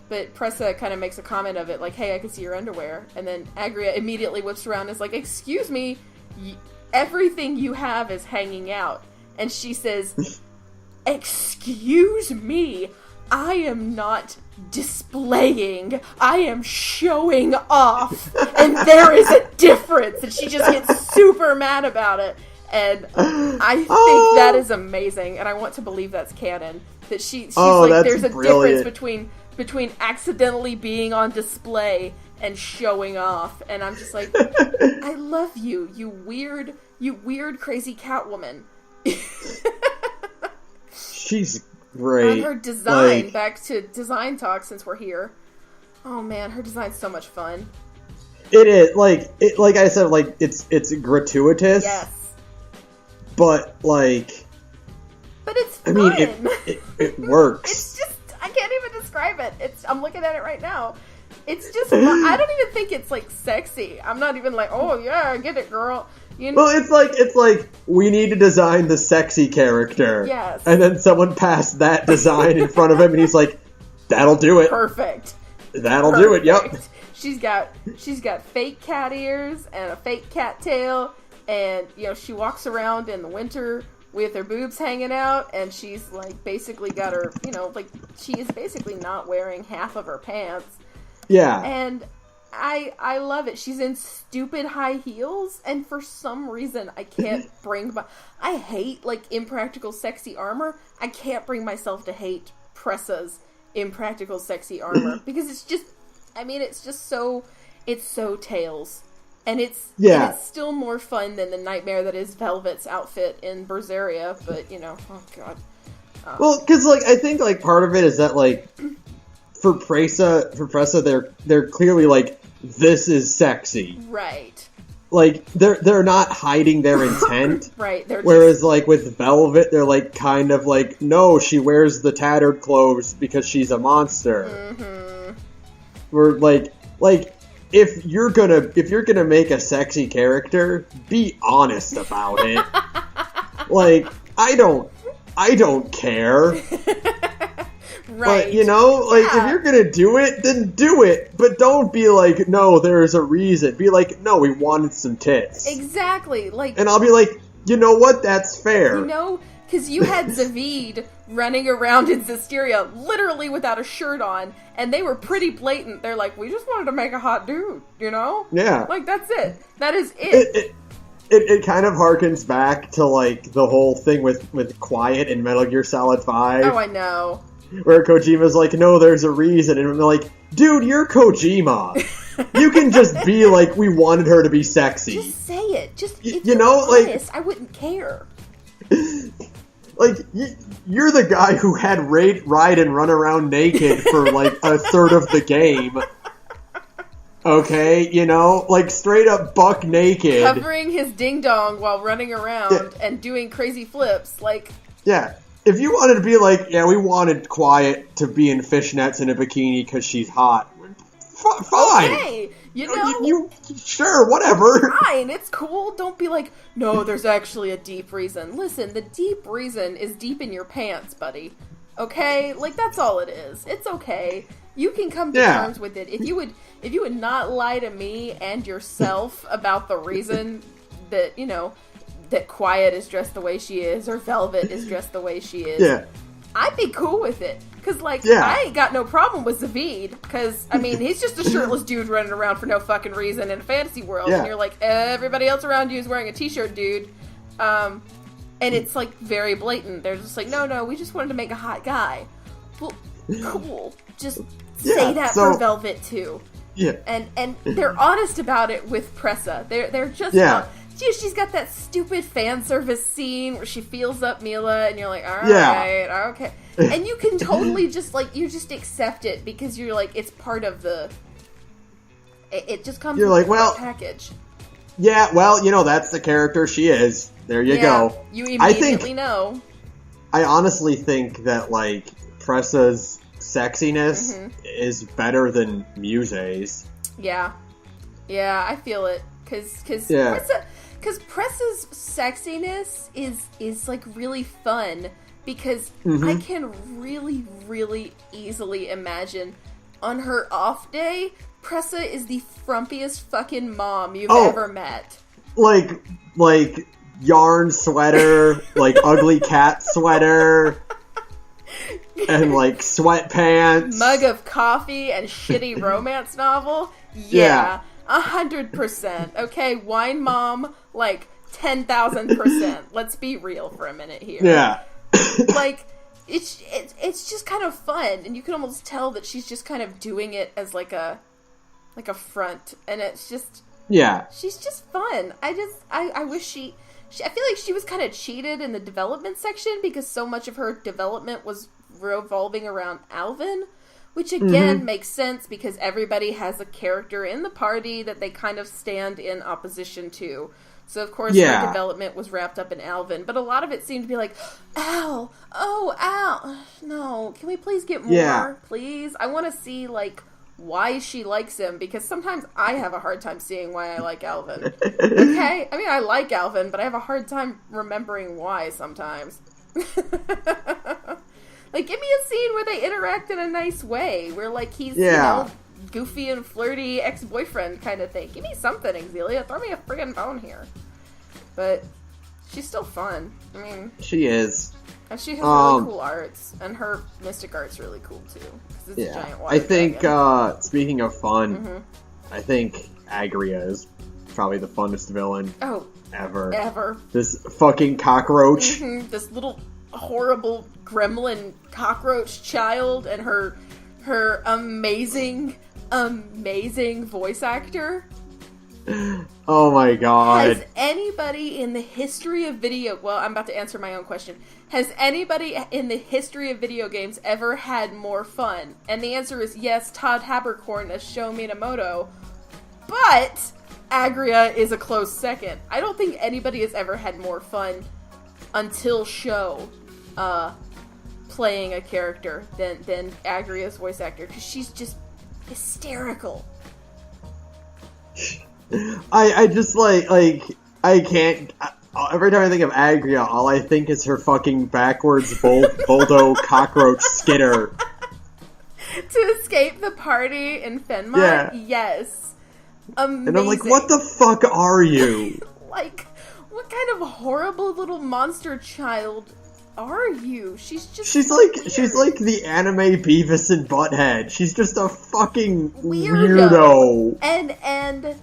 But Pressa kind of makes a comment of it, like, hey, I can see your underwear. And then Agria immediately whips around and is like, excuse me, everything you have is hanging out. And she says, excuse me, I am not displaying, I am showing off. And there is a difference. And she just gets super mad about it. And I think that is amazing. And I want to believe that's canon. That she's like, there's a difference between accidentally being on display and showing off. And I'm just like, I love you, you weird crazy Catwoman. She's great. On her design, like, back to design talk since we're here. Oh man, her design's so much fun. It is, like I said, like, it's gratuitous. Yes. But, like... But it's fun. I mean, it works. It's just, I can't even describe it. I'm looking at it right now. It's just fun. I don't even think it's, like, sexy. I'm not even like, oh yeah, get it, girl. You know? Well, it's like we need to design the sexy character. Yes. And then someone passed that design in front of him, and he's like, that'll do it. Perfect. That'll do it. Yep. She's got fake cat ears and a fake cat tail, and she walks around in the winter with her boobs hanging out, and she's like basically got her, like she is basically not wearing half of her pants. Yeah. And I love it. She's in stupid high heels, and for some reason I can't I hate like impractical sexy armor. I can't bring myself to hate Pressa's impractical sexy armor because it's just so Tails. And it's still more fun than the nightmare that is Velvet's outfit in Berseria, but oh god. Well, because like I think like part of it is that like for Pressa, they're clearly like, this is sexy, right? Like they're not hiding their intent, right? Whereas like with Velvet, they're like kind of like, no, she wears the tattered clothes because she's a monster. Mm-hmm. We're like. If you're gonna make a sexy character, be honest about it. Like, I don't care. Right. But, if you're gonna do it, then do it. But don't be like, no, there's a reason. Be like, no, we wanted some tits. Exactly. Like, and I'll be like, you know what? That's fair. Because you had Zavid running around in Zisteria literally without a shirt on, and they were pretty blatant. They're like, we just wanted to make a hot dude, Yeah. Like, that's it. That is it. It kind of harkens back to, like, the whole thing with Quiet in Metal Gear Solid 5. Oh, I know. Where Kojima's like, no, there's a reason. And I'm like, dude, you're Kojima. You can just be like, we wanted her to be sexy. Just say it. Just, if you're honest, I wouldn't care. Like, you're the guy who had ride and run around naked for, like, a third of the game. Okay? Like, straight up buck naked. Covering his ding-dong while running around and doing crazy flips, like... Yeah. If you wanted to be like, yeah, we wanted Quiet to be in fishnets and a bikini because she's hot. Fine. Okay. You sure, whatever. Fine, it's cool. Don't be like, no, there's actually a deep reason. Listen, the deep reason is deep in your pants, buddy. Okay? Like, that's all it is. It's okay. You can come to terms with it. If you would not lie to me and yourself about the reason that, that Quiet is dressed the way she is, or Velvet is dressed the way she is, I'd be cool with it. Because, I ain't got no problem with Zavid. Because, he's just a shirtless dude running around for no fucking reason in a fantasy world. Yeah. And you're like, everybody else around you is wearing a t-shirt, dude. And it's, very blatant. They're just like, no, we just wanted to make a hot guy. Well, cool. Just say that for Velvet, too. Yeah. And they're honest about it with Pressa. They're just... Yeah. She's got that stupid fan service scene where she feels up Mila, and you're like, all right, okay. And you can totally just, you just accept it because you're like, it's part of the... It just comes with the package. Yeah, well, that's the character she is. There you go. You immediately know. I honestly think that, Pressa's sexiness is better than Muse's. Yeah. Yeah, I feel it. Because Pressa's sexiness is really fun because I can really, really easily imagine on her off day, Pressa is the frumpiest fucking mom you've ever met. Like yarn sweater, ugly cat sweater, and sweatpants. Mug of coffee and shitty romance novel. Yeah. 100%. Okay, wine mom, 10,000%. Let's be real for a minute here. Yeah. It's just kind of fun, and you can almost tell that she's just kind of doing it as a front, and it's just... Yeah. She's just fun. I wish I feel like she was kind of cheated in the development section because so much of her development was revolving around Alvin. Which, again, makes sense because everybody has a character in the party that they kind of stand in opposition to. So, of course, her development was wrapped up in Alvin. But a lot of it seemed to be like, Al! Oh, Al! No, can we please get more? Yeah. Please? I want to see, why she likes him. Because sometimes I have a hard time seeing why I like Alvin. Okay? I like Alvin, but I have a hard time remembering why sometimes. Give me a scene where they interact in a nice way, where, he's, goofy and flirty ex-boyfriend kind of thing. Give me something, Xillia. Throw me a friggin' bone here. But she's still fun. I mean, she is. And she has really cool arts, and her mystic art's really cool too. Because it's a giant water dragon. Speaking of fun, I think Agria is probably the funnest villain ever. This fucking cockroach. This little horrible gremlin cockroach child, and her amazing voice actor. Oh my god. Has anybody in the history of well, I'm about to answer my own question. Has anybody in the history of video games ever had more fun? And the answer is yes, Todd Haberkorn as Sho Minamoto. But Agria is a close second. I don't think anybody has ever had more fun until Sho playing a character than Agria's voice actor, because she's just hysterical. I just I can't. Every time I think of Agria, all I think is her fucking backwards Boldo cockroach skitter. To escape the party in Fenmark? Yeah. Yes. Amazing. And I'm like, what the fuck are you? Like, what kind of horrible little monster child are you? She's like the anime Beavis and Butthead. She's just a fucking weirdo. And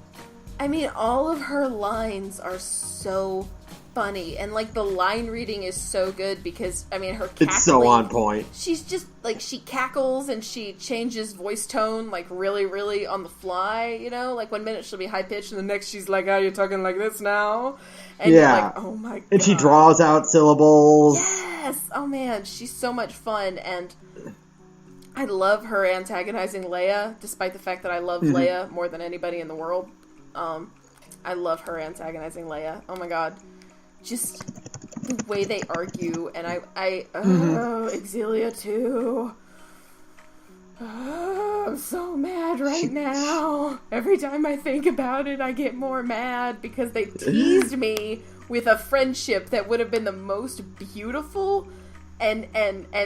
I mean, all of her lines are so funny, and like the line reading is so good because I mean her cackling, it's so on point. She's just like, she cackles and she changes voice tone like really, really on the fly, you know, like 1 minute she'll be high pitched and the next she's like, "Oh, you're talking like this now," and you're like, "Oh my god!" And she draws out syllables. Yes, oh man, she's so much fun, and I love her antagonizing Leia, despite the fact that I love Leia more than anybody in the world. I love her antagonizing Leia. Oh my god. Just the way they argue, and Xillia too. Oh, I'm so mad right now. Every time I think about it, I get more mad because they teased me with a friendship that would have been the most beautiful and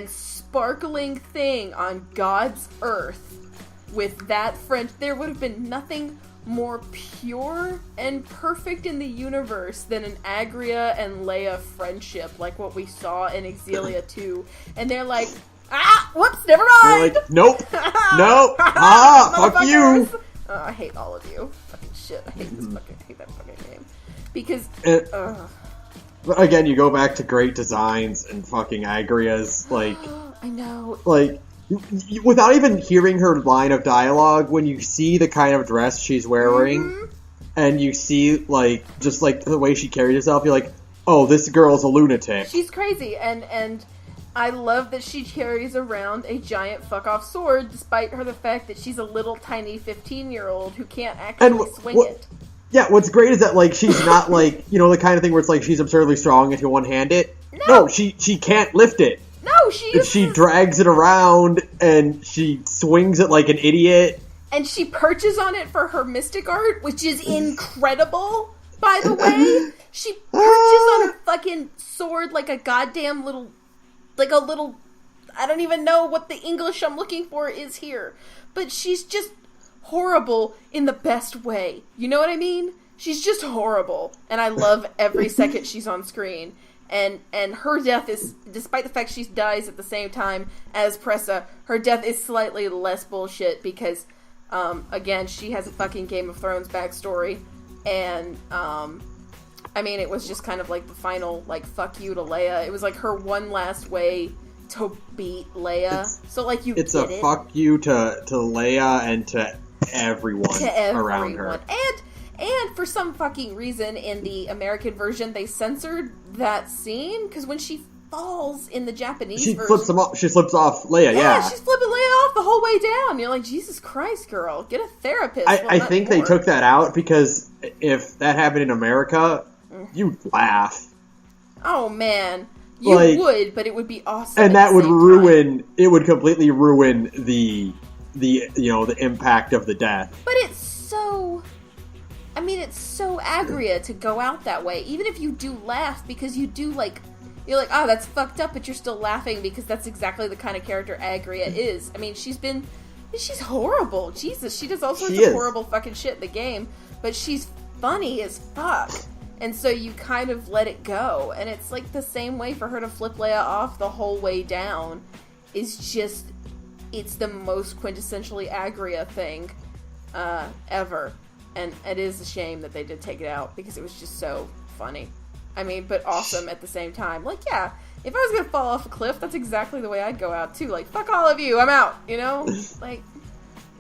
sparkling thing on God's earth. With that friend, there would have been nothing more pure and perfect in the universe than an Agria and Leia friendship, like what we saw in Xillia 2. And they're like, whoops, never mind! They're like, nope, fuck you! I hate all of you. Fucking shit, I hate that fucking game. Because, But again, you go back to great designs and fucking Agria's, like... I know. Like... Without even hearing her line of dialogue, when you see the kind of dress she's wearing, and you see, like, just, like, the way she carries herself, you're like, oh, this girl's a lunatic. She's crazy, and I love that she carries around a giant fuck-off sword, despite the fact that she's a little tiny 15-year-old who can't actually swing it. Yeah, what's great is that, like, she's not, like, you know, the kind of thing where it's like she's absurdly strong if you one-hand it. No, she can't lift it. No, she drags it around, and she swings it like an idiot. And she perches on it for her mystic art, which is incredible, by the way. She perches on a fucking sword like a goddamn little... I don't even know what the English I'm looking for is here. But she's just horrible in the best way. You know what I mean? She's just horrible. And I love every second she's on screen. And her death is, despite the fact she dies at the same time as Pressa, her death is slightly less bullshit because, again, she has a fucking Game of Thrones backstory, and, I mean, it was just kind of like the final, like, fuck you to Leia. It was like her one last way to beat Leia. It's a fuck you to Leia and to everyone around her. And for some fucking reason, in the American version, they censored that scene, because when she falls in the Japanese version... She slips off Leia, yeah. She's flipping Leia off the whole way down. You're like, Jesus Christ, girl, get a therapist. I think they took that out, because if that happened in America, you'd laugh. Oh, man. You would, but it would be awesome. And that would it would completely ruin the impact of the death. But it's so... I mean, it's so Agria to go out that way. Even if you do laugh, because you do, like... You're like, oh, that's fucked up, but you're still laughing because that's exactly the kind of character Agria is. I mean, she's been She's horrible. Jesus, she does all sorts She of is. horrible fucking shit in the game, but she's funny as fuck. And so you kind of let it go. And it's like the same way for her to flip Leia off the whole way down is just, it's the most quintessentially Agria thing ever. And it is a shame that they did take it out because it was just so funny. I mean, but awesome at the same time. Like, yeah, if I was gonna fall off a cliff, that's exactly the way I'd go out too. Like, fuck all of you, I'm out, you know? Like,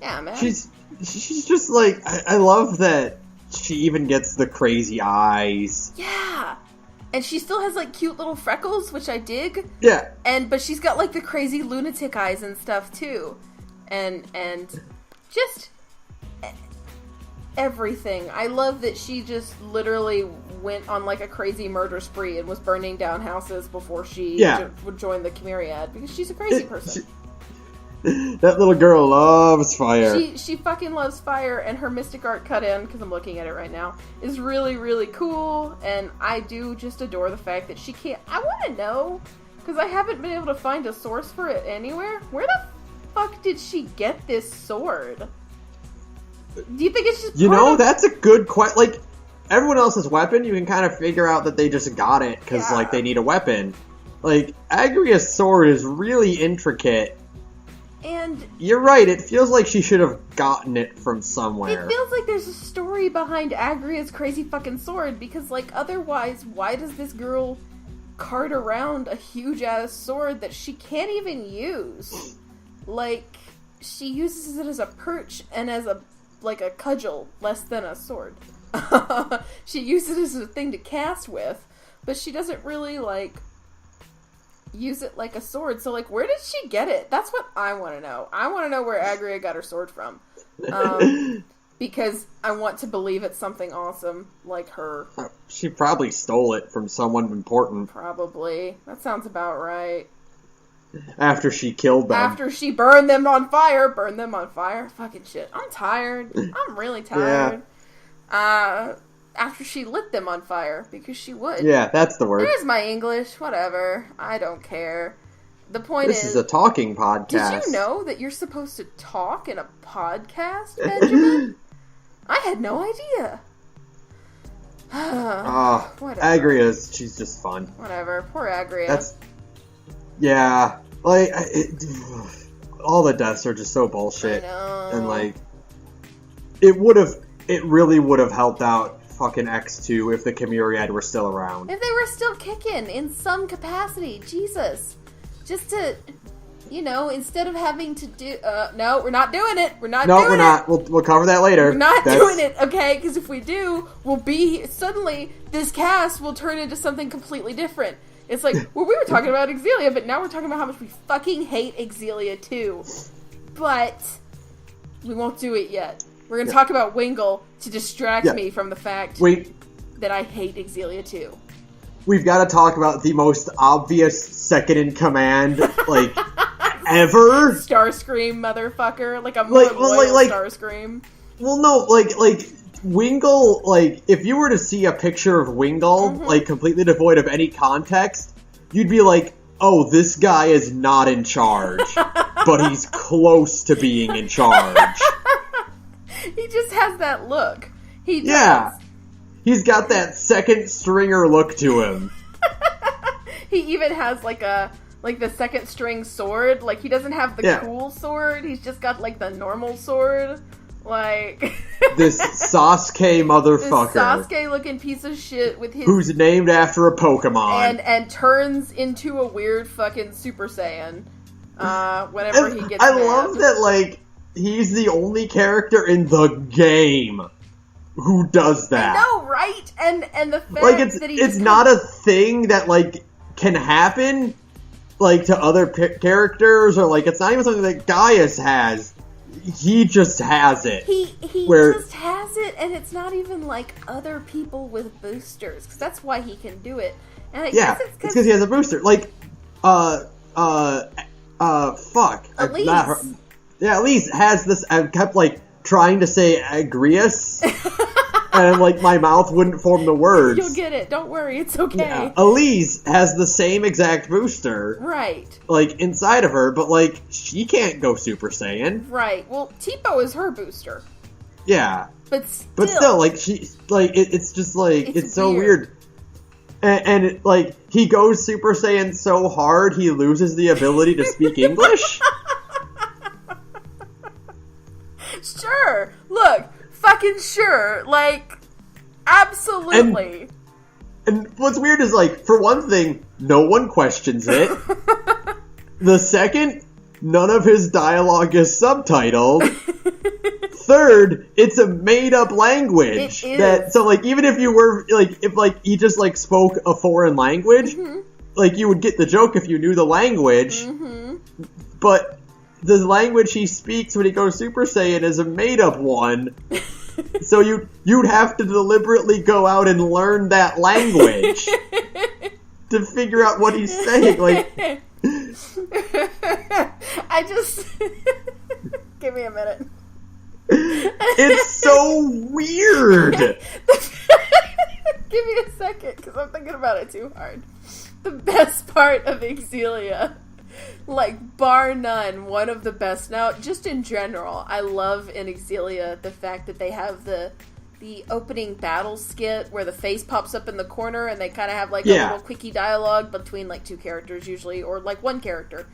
yeah, man. She's just like, I love that she even gets the crazy eyes. Yeah. And she still has, like, cute little freckles, which I dig. Yeah. But she's got, like, the crazy lunatic eyes and stuff, too. And just everything. I love that she just literally went on, like, a crazy murder spree and was burning down houses before she would join the Chimeriad, because she's a crazy person. That little girl loves fire. She fucking loves fire, and her mystic art cut in, because I'm looking at it right now, is really, really cool, and I do just adore the fact that she can't... I want to know, because I haven't been able to find a source for it anywhere. Where the fuck did she get this sword? Do you think it's just that's a good question. Like, everyone else's weapon, you can kind of figure out that they just got it, because, like, they need a weapon. Like, Agria's sword is really intricate. And you're right, it feels like she should have gotten it from somewhere. It feels like there's a story behind Agria's crazy fucking sword, because, like, otherwise, why does this girl cart around a huge-ass sword that she can't even use? Like, she uses it as a perch and as a cudgel, less than a sword. She uses it as a thing to cast with, but she doesn't really, like... use it like a sword. So, like, where did she get it? That's what I want to know. I want to know where Agria got her sword from. Because I want to believe it's something awesome, like her. She probably stole it from someone important. Probably. That sounds about right. After she killed them. After she burned them on fire. Burn them on fire? Fucking shit. I'm tired. I'm really tired. After she lit them on fire, because she would. Yeah, that's the word. There's my English, whatever. I don't care. The point This is a talking podcast. Did you know that you're supposed to talk in a podcast, Benjamin? I had no idea. Whatever. Agria, she's just fun. Whatever, poor Agria. Yeah, like, all the deaths are just so bullshit. I know. And, like, it really would have helped out fucking X2 if the Chimeriad were still around. If they were still kicking in some capacity, Jesus. Just to, instead of having to do... no, we're not doing it. We're not doing it. No, we're not. We'll cover that later. We're not doing it, okay? Because if we do, suddenly, this cast will turn into something completely different. It's like, well, we were talking about Xillia, but now we're talking about how much we fucking hate Xillia too. But we won't do it yet. We're going to talk about Wingle to distract me from the fact that I hate Xillia too. We've got to talk about the most obvious second-in-command, like, ever. Starscream, motherfucker. Like a more loyal Starscream. Well, no, like, Wingle, like, if you were to see a picture of Wingle, like, completely devoid of any context, you'd be like, oh, this guy is not in charge, but he's close to being in charge. He just has that look. He does. Yeah. He's got that second stringer look to him. He even has the second string sword. Like, he doesn't have the cool sword. He's just got the normal sword. Like this Sasuke motherfucker. This Sasuke looking piece of shit with his who's named after a Pokemon. And turns into a weird fucking Super Saiyan. Whenever he gets mad. Love that he's the only character in the game who does that. I know, right? And the fact that it's not a thing that can happen to other characters, or it's not even something that Gaius has. He just has it. He just has it, and it's not even other people with boosters, because that's why he can do it. And I guess it's because he has a booster. Fuck. Elise. Elise has this. I kept trying to say Agrius. and like my mouth wouldn't form the words. You'll get it. Don't worry. It's okay. Yeah. Elise has the same exact booster. Right. Like, inside of her, but like, she can't go Super Saiyan. Right. Well, Tipo is her booster. Yeah. But still, like, it's just like, it's so weird. And like, he goes Super Saiyan so hard, he loses the ability to speak English? Sure. Look, fucking sure. Like, absolutely. And what's weird is, like, for one thing, no one questions it. The second, none of his dialogue is subtitled. Third, it's a made-up language. It is. So, like, even if you were, like, if, like, he just, like, spoke a foreign language, like, you would get the joke if you knew the language. But the language he speaks when he goes Super Saiyan is a made-up one. So you'd have to deliberately go out and learn that language to figure out what he's saying. Like, I just give me a minute. It's so weird. Give me a second, because I'm thinking about it too hard. The best part of Xillia, like, bar none, one of the best. Now, just in general, I love in Xillia the fact that they have the opening battle skit where the face pops up in the corner and they kind of have, like, a little quickie dialogue between, like, two characters usually, or, like, one character.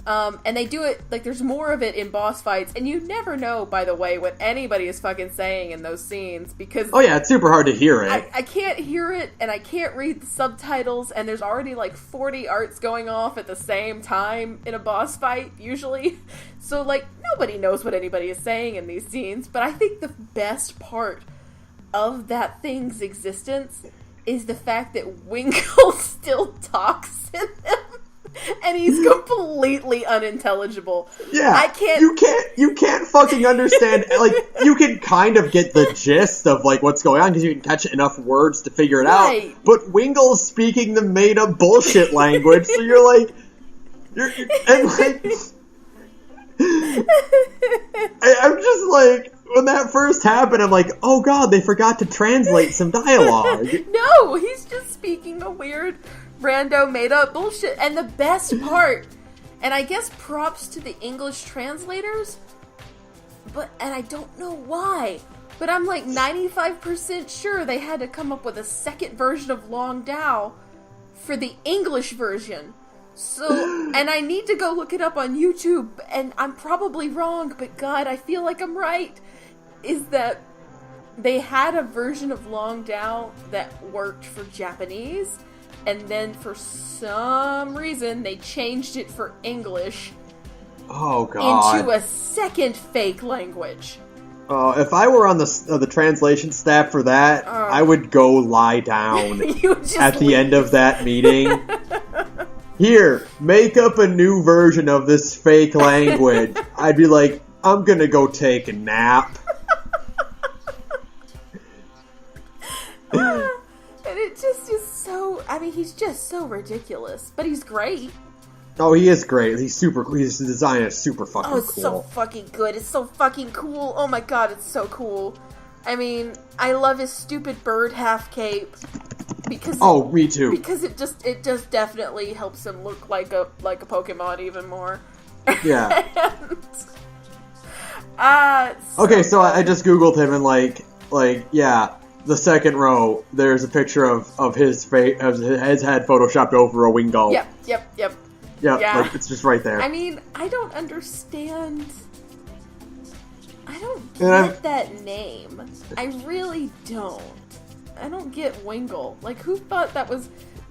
And they do it, like, there's more of it in boss fights, and you never know, by the way, what anybody is fucking saying in those scenes, because... Oh yeah, it's super hard to hear it. I can't hear it, and I can't read the subtitles, and there's already, like, 40 arts going off at the same time in a boss fight, usually. So, like, nobody knows what anybody is saying in these scenes, but I think the best part of that thing's existence is the fact that Wingle still talks in them. And he's completely unintelligible. Yeah, I can't. You can't fucking understand. Like, you can kind of get the gist of like what's going on because you can catch enough words to figure it out. But Wingle's speaking the made up bullshit language, so you're like, and like, I'm just like, when that first happened, I'm like, oh god, they forgot to translate some dialogue. No, he's just speaking a weird, rando, made-up bullshit. And the best part, and I guess props to the English translators, and I don't know why, but I'm like 95% sure they had to come up with a second version of Long Dao for the English version. So, and I need to go look it up on YouTube, and I'm probably wrong, but God, I feel like I'm right, is that they had a version of Long Dao that worked for Japanese, and then for some reason they changed it for English. Oh god! Into a second fake language. If I were on the translation staff for that, I would go lie down at the end of that meeting. Here, make up a new version of this fake language. I'd be like, I'm gonna go take a nap. And it just is so... I mean, he's just so ridiculous. But he's great. Oh, he is great. His design is super fucking cool. Oh, it's so fucking good. It's so fucking cool. Oh my god, it's so cool. I mean, I love his stupid bird half cape. Because me too. Because it just definitely helps him look like a Pokemon even more. Yeah. Okay, so I just Googled him and yeah, the second row, there's a picture of his face, of his head photoshopped over a Wingull. Yep. Yeah, Yeah. like, it's just right there. I mean, I don't understand. I don't get that name. I really don't. I don't get Wingull. Like, who thought that was...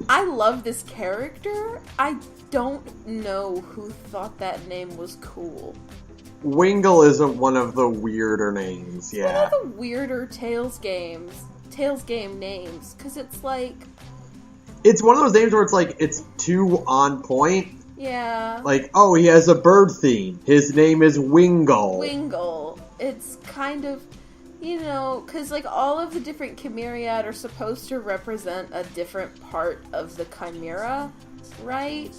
I love this character. I don't know who thought that name was cool. Wingull is one of the weirder names, yeah. One of the weirder Tales game names, because it's like... It's one of those names where it's like, it's too on point. Yeah. Like, oh, he has a bird theme. His name is Wingull. Wingull. It's kind of, you know, because like all of the different Chimeriad are supposed to represent a different part of the Chimera, right?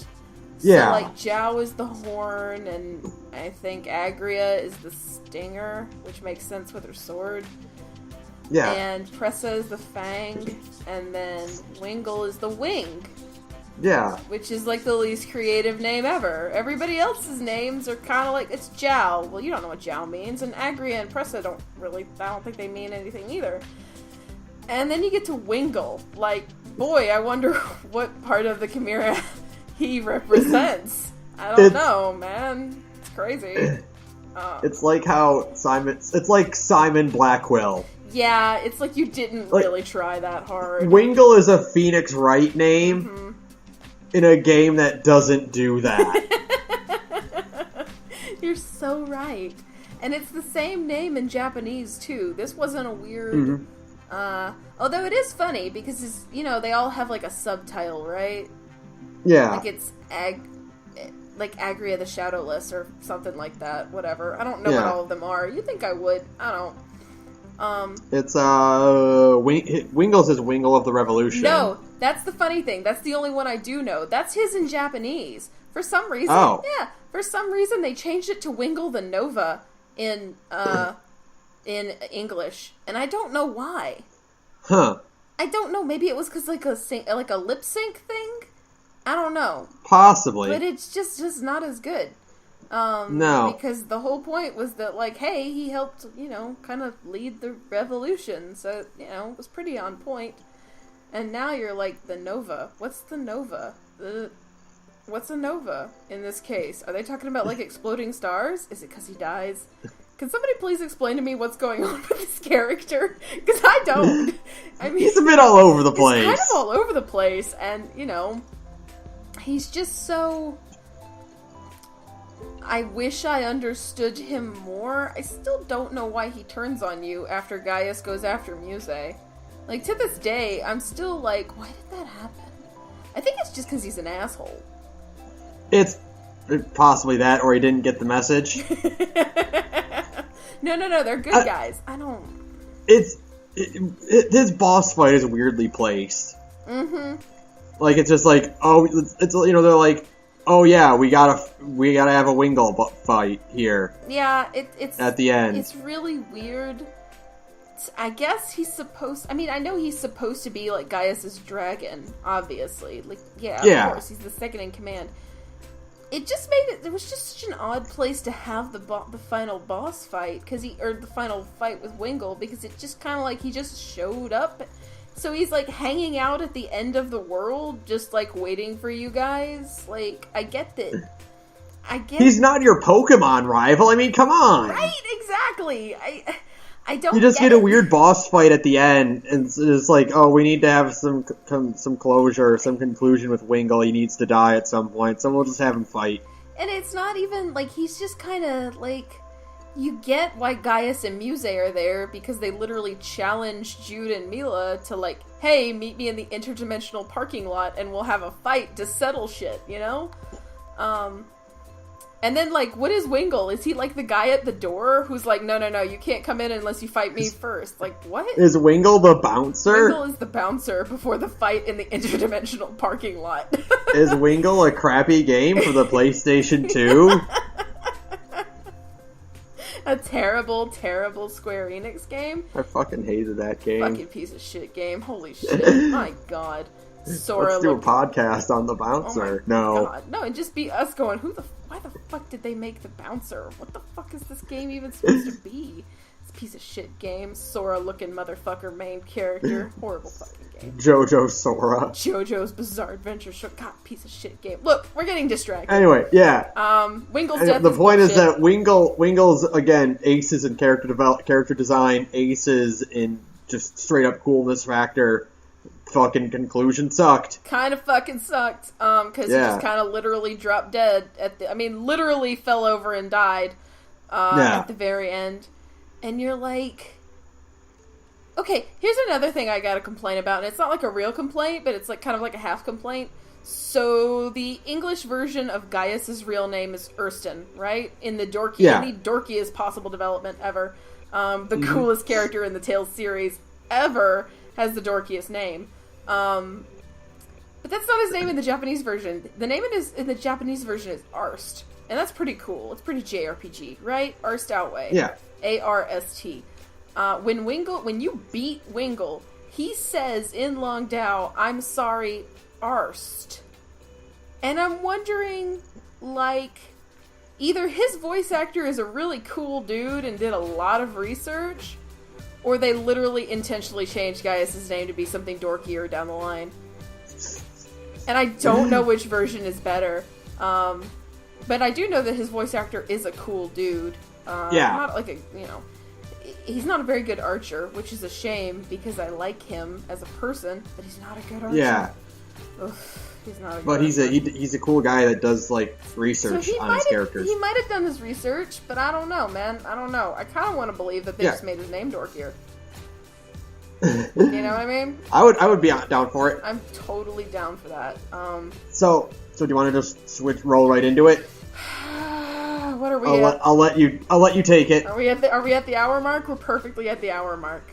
Yeah. So like Zhao is the horn, and I think Agria is the stinger, which makes sense with her sword. Yeah. And Pressa is the fang, and then Wingle is the wing. Yeah. Which is like the least creative name ever. Everybody else's names are kind of like, it's Jow. Well, you don't know what Jow means, and Agria and Pressa I don't think they mean anything either. And then you get to Wingle. Like, boy, I wonder what part of the Chimera he represents. I don't know, man. It's crazy. It's like how it's like Simon Blackwell. Yeah, it's like you didn't really try that hard. Wingle is a Phoenix Wright name in a game that doesn't do that. You're so right. And it's the same name in Japanese, too. This wasn't a weird... although it is funny, because it's, they all have, like, a subtitle, right? Yeah. Like, it's Agria the Shadowless, or something like that. Whatever. I don't know what all of them are. You'd think I would. I don't. It's, Wingle's is Wingle of the Revolution. No, that's the funny thing. That's the only one I do know. That's his in Japanese. For some reason, for some reason they changed it to Wingle the Nova in English, and I don't know why. Huh. I don't know. Maybe it was because like a lip sync thing. I don't know. Possibly. But it's just not as good. No. Because the whole point was that, like, hey, he helped, kind of lead the revolution. So, it was pretty on point. And now you're like, the Nova. What's the Nova? What's a Nova in this case? Are they talking about, like, exploding stars? Is it because he dies? Can somebody please explain to me what's going on with this character? Because I don't. I mean, he's a bit all over the place. He's kind of all over the place. And, he's just so... I wish I understood him more. I still don't know why he turns on you after Gaius goes after Muse. Like, to this day, I'm still like, why did that happen? I think it's just because he's an asshole. It's possibly that, or he didn't get the message. No, they're good guys. I don't... His boss fight is weirdly placed. Mm-hmm. Like, it's just like, they're like, oh yeah, we gotta have a Wingle fight here. Yeah, it's at the end. It's really weird. I guess he's supposed... I mean, I know he's supposed to be, like, Gaius' dragon, obviously. Like, of course, he's the second in command. It just made it... It was just such an odd place to have the final boss fight, or the final fight with Wingle, because it just kind of like he just showed up. So he's, like, hanging out at the end of the world, just, like, waiting for you guys. Like, I get that. He's not your Pokemon rival. I mean, come on. Right, exactly. I don't. You just get a weird boss fight at the end, and it's like, oh, we need to have some closure, some conclusion with Wingle. He needs to die at some point, so we'll just have him fight. And it's not even like he's just kind of like. You get why Gaius and Muse are there, because they literally challenged Jude and Mila to, like, hey, meet me in the interdimensional parking lot and we'll have a fight to settle shit, And then, like, what is Wingle? Is he, like, the guy at the door who's like, no, you can't come in unless you fight me first? Like, what? Is Wingle the bouncer? Wingle is the bouncer before the fight in the interdimensional parking lot. Is Wingle a crappy game for the PlayStation 2? A terrible, terrible Square Enix game. I fucking hated that game. Fucking piece of shit game. Holy shit. My god. Sora, let's do a podcast on the bouncer. Oh god. No, and just be us going, why the fuck did they make the bouncer? What the fuck is this game even supposed to be? This piece of shit game. Sora looking motherfucker main character. Horrible fucking game. JoJo Sora. JoJo's Bizarre Adventure. God, piece of shit game. Look, we're getting distracted. Anyway, yeah. Wingle's death the point bullshit. is that Wingle's, again, aces in character design, aces in just straight up coolness factor. Fucking conclusion sucked. Kind of fucking sucked. Because he just kind of literally dropped dead literally fell over and died. At the very end. And you're like... Okay, here's another thing I gotta complain about. And it's not like a real complaint, but it's like kind of like a half complaint. So, the English version of Gaius' real name is Erston, right? In the dorkiest possible development ever. The coolest character in the Tales series ever has the dorkiest name. But that's not his name in the Japanese version. The name in the Japanese version is Arst. And that's pretty cool. It's pretty JRPG, right? Arst Outway. Yeah. ARST. When you beat Wingle, he says in Long Dao, "I'm sorry, arst." And I'm wondering, like, either his voice actor is a really cool dude and did a lot of research, or they literally intentionally changed Gaius' name to be something dorkier down the line. And I don't know which version is better. But I do know that his voice actor is a cool dude. Not like he's not a very good archer, which is a shame because I like him as a person, but he's not a good archer. Yeah. Oof. He's not a good But he's a cool guy that does, like, research on his characters. He might have done his research, but I don't know, man. I don't know. I kind of want to believe that they just made his name dorkier. You know what I mean? I would be down for it. I'm totally down for that. So do you want to just roll right into it? What are we at? I'll let you take it. Are we at the hour mark? We're perfectly at the hour mark.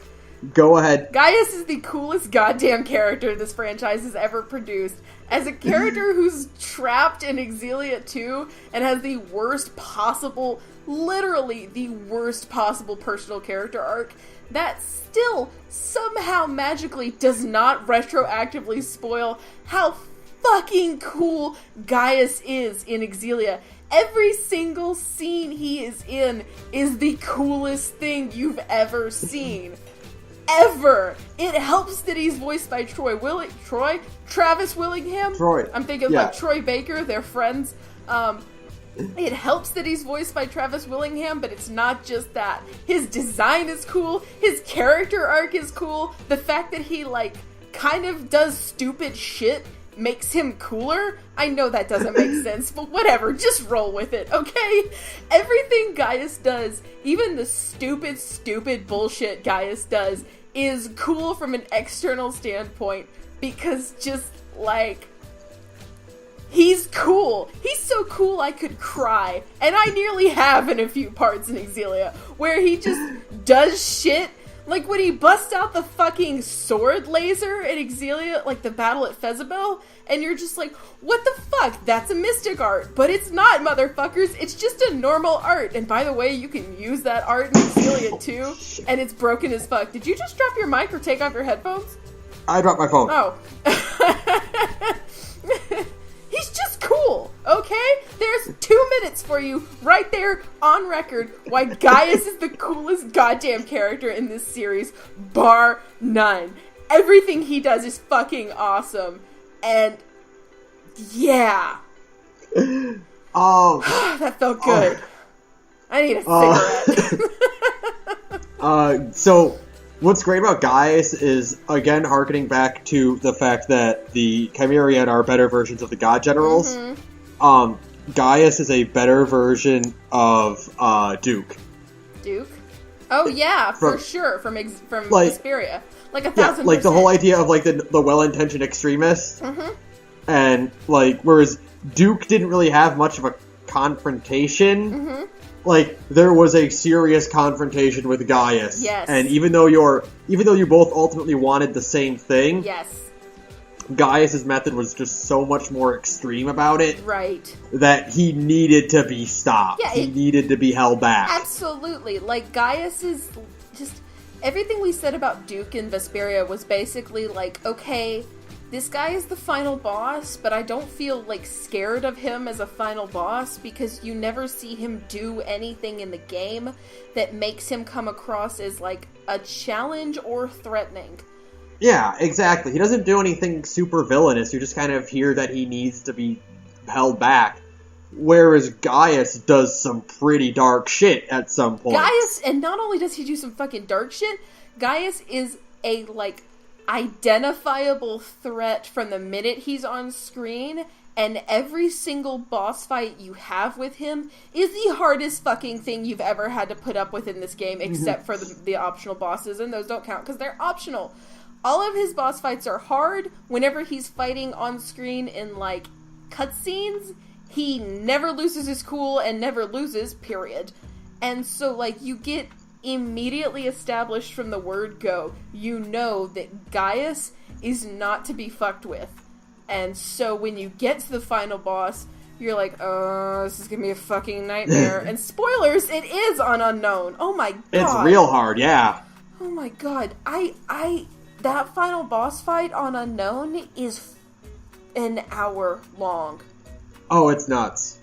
Go ahead. Gaius is the coolest goddamn character this franchise has ever produced. As a character who's trapped in Xillia 2 and has the worst possible, literally the worst possible personal character arc, that still somehow magically does not retroactively spoil how fucking cool Gaius is in Xillia. Every single scene he is in is the coolest thing you've ever seen. Ever. It helps that he's voiced by Travis Willingham. Troy. I'm thinking like Troy Baker, they're friends. It helps that he's voiced by Travis Willingham, but it's not just that. His design is cool, his character arc is cool, the fact that he, like, kind of does stupid shit makes him cooler. I know that doesn't make sense, but whatever, just roll with it, okay? Everything Gaius does, even the stupid bullshit Gaius does, is cool from an external standpoint, because just, like, he's cool. He's so cool I could cry. And I nearly have in a few parts in Xillia, where he just does shit. Like when he busts out the fucking sword laser in Xillia, like the battle at Fezabel, and you're just like, what the fuck? That's a mystic art. But it's not, motherfuckers. It's just a normal art. And by the way, you can use that art in Xillia too, and it's broken as fuck. Did you just drop your mic or take off your headphones? I dropped my phone. Oh. He's just cool, okay? There's 2 minutes for you right there on record why Gaius is the coolest goddamn character in this series, bar none. Everything he does is fucking awesome. And yeah. That felt good. I need a cigarette. So what's great about Gaius is, again, harkening back to the fact that the Chimerian are better versions of the God Generals. Mm-hmm. Gaius is a better version of Duke. Duke? Oh yeah, for sure. From Vesperia. Like 1,000%. Yeah, like the whole idea of like the well-intentioned extremist. Mm-hmm. And like, whereas Duke didn't really have much of a confrontation. Mm-hmm. Like, there was a serious confrontation with Gaius. Yes. And even though you both ultimately wanted the same thing, yes, Gaius' method was just so much more extreme about it. Right. That he needed to be stopped. Yeah, he needed to be held back. Absolutely. Like, Gaius is just... Everything we said about Duke and Vesperia was basically like, okay, this guy is the final boss, but I don't feel, like, scared of him as a final boss because you never see him do anything in the game that makes him come across as, like, a challenge or threatening. Yeah, exactly. He doesn't do anything super villainous. You just kind of hear that he needs to be held back. Whereas Gaius does some pretty dark shit at some point. And not only does he do some fucking dark shit, Gaius is a, like, identifiable threat from the minute he's on screen, and every single boss fight you have with him is the hardest fucking thing you've ever had to put up with in this game, except for the optional bosses, and those don't count because they're optional. All of his boss fights are hard. Whenever he's fighting on screen in, like, cutscenes, he never loses his cool and never loses, period. And so, like, you get immediately established from the word go, you know that Gaius is not to be fucked with. And so when you get to the final boss, you're like, oh, this is gonna be a fucking nightmare. And spoilers, it is on Unknown. Oh my god. It's real hard, yeah. Oh my god, that final boss fight on Unknown is an hour long. Oh, it's nuts.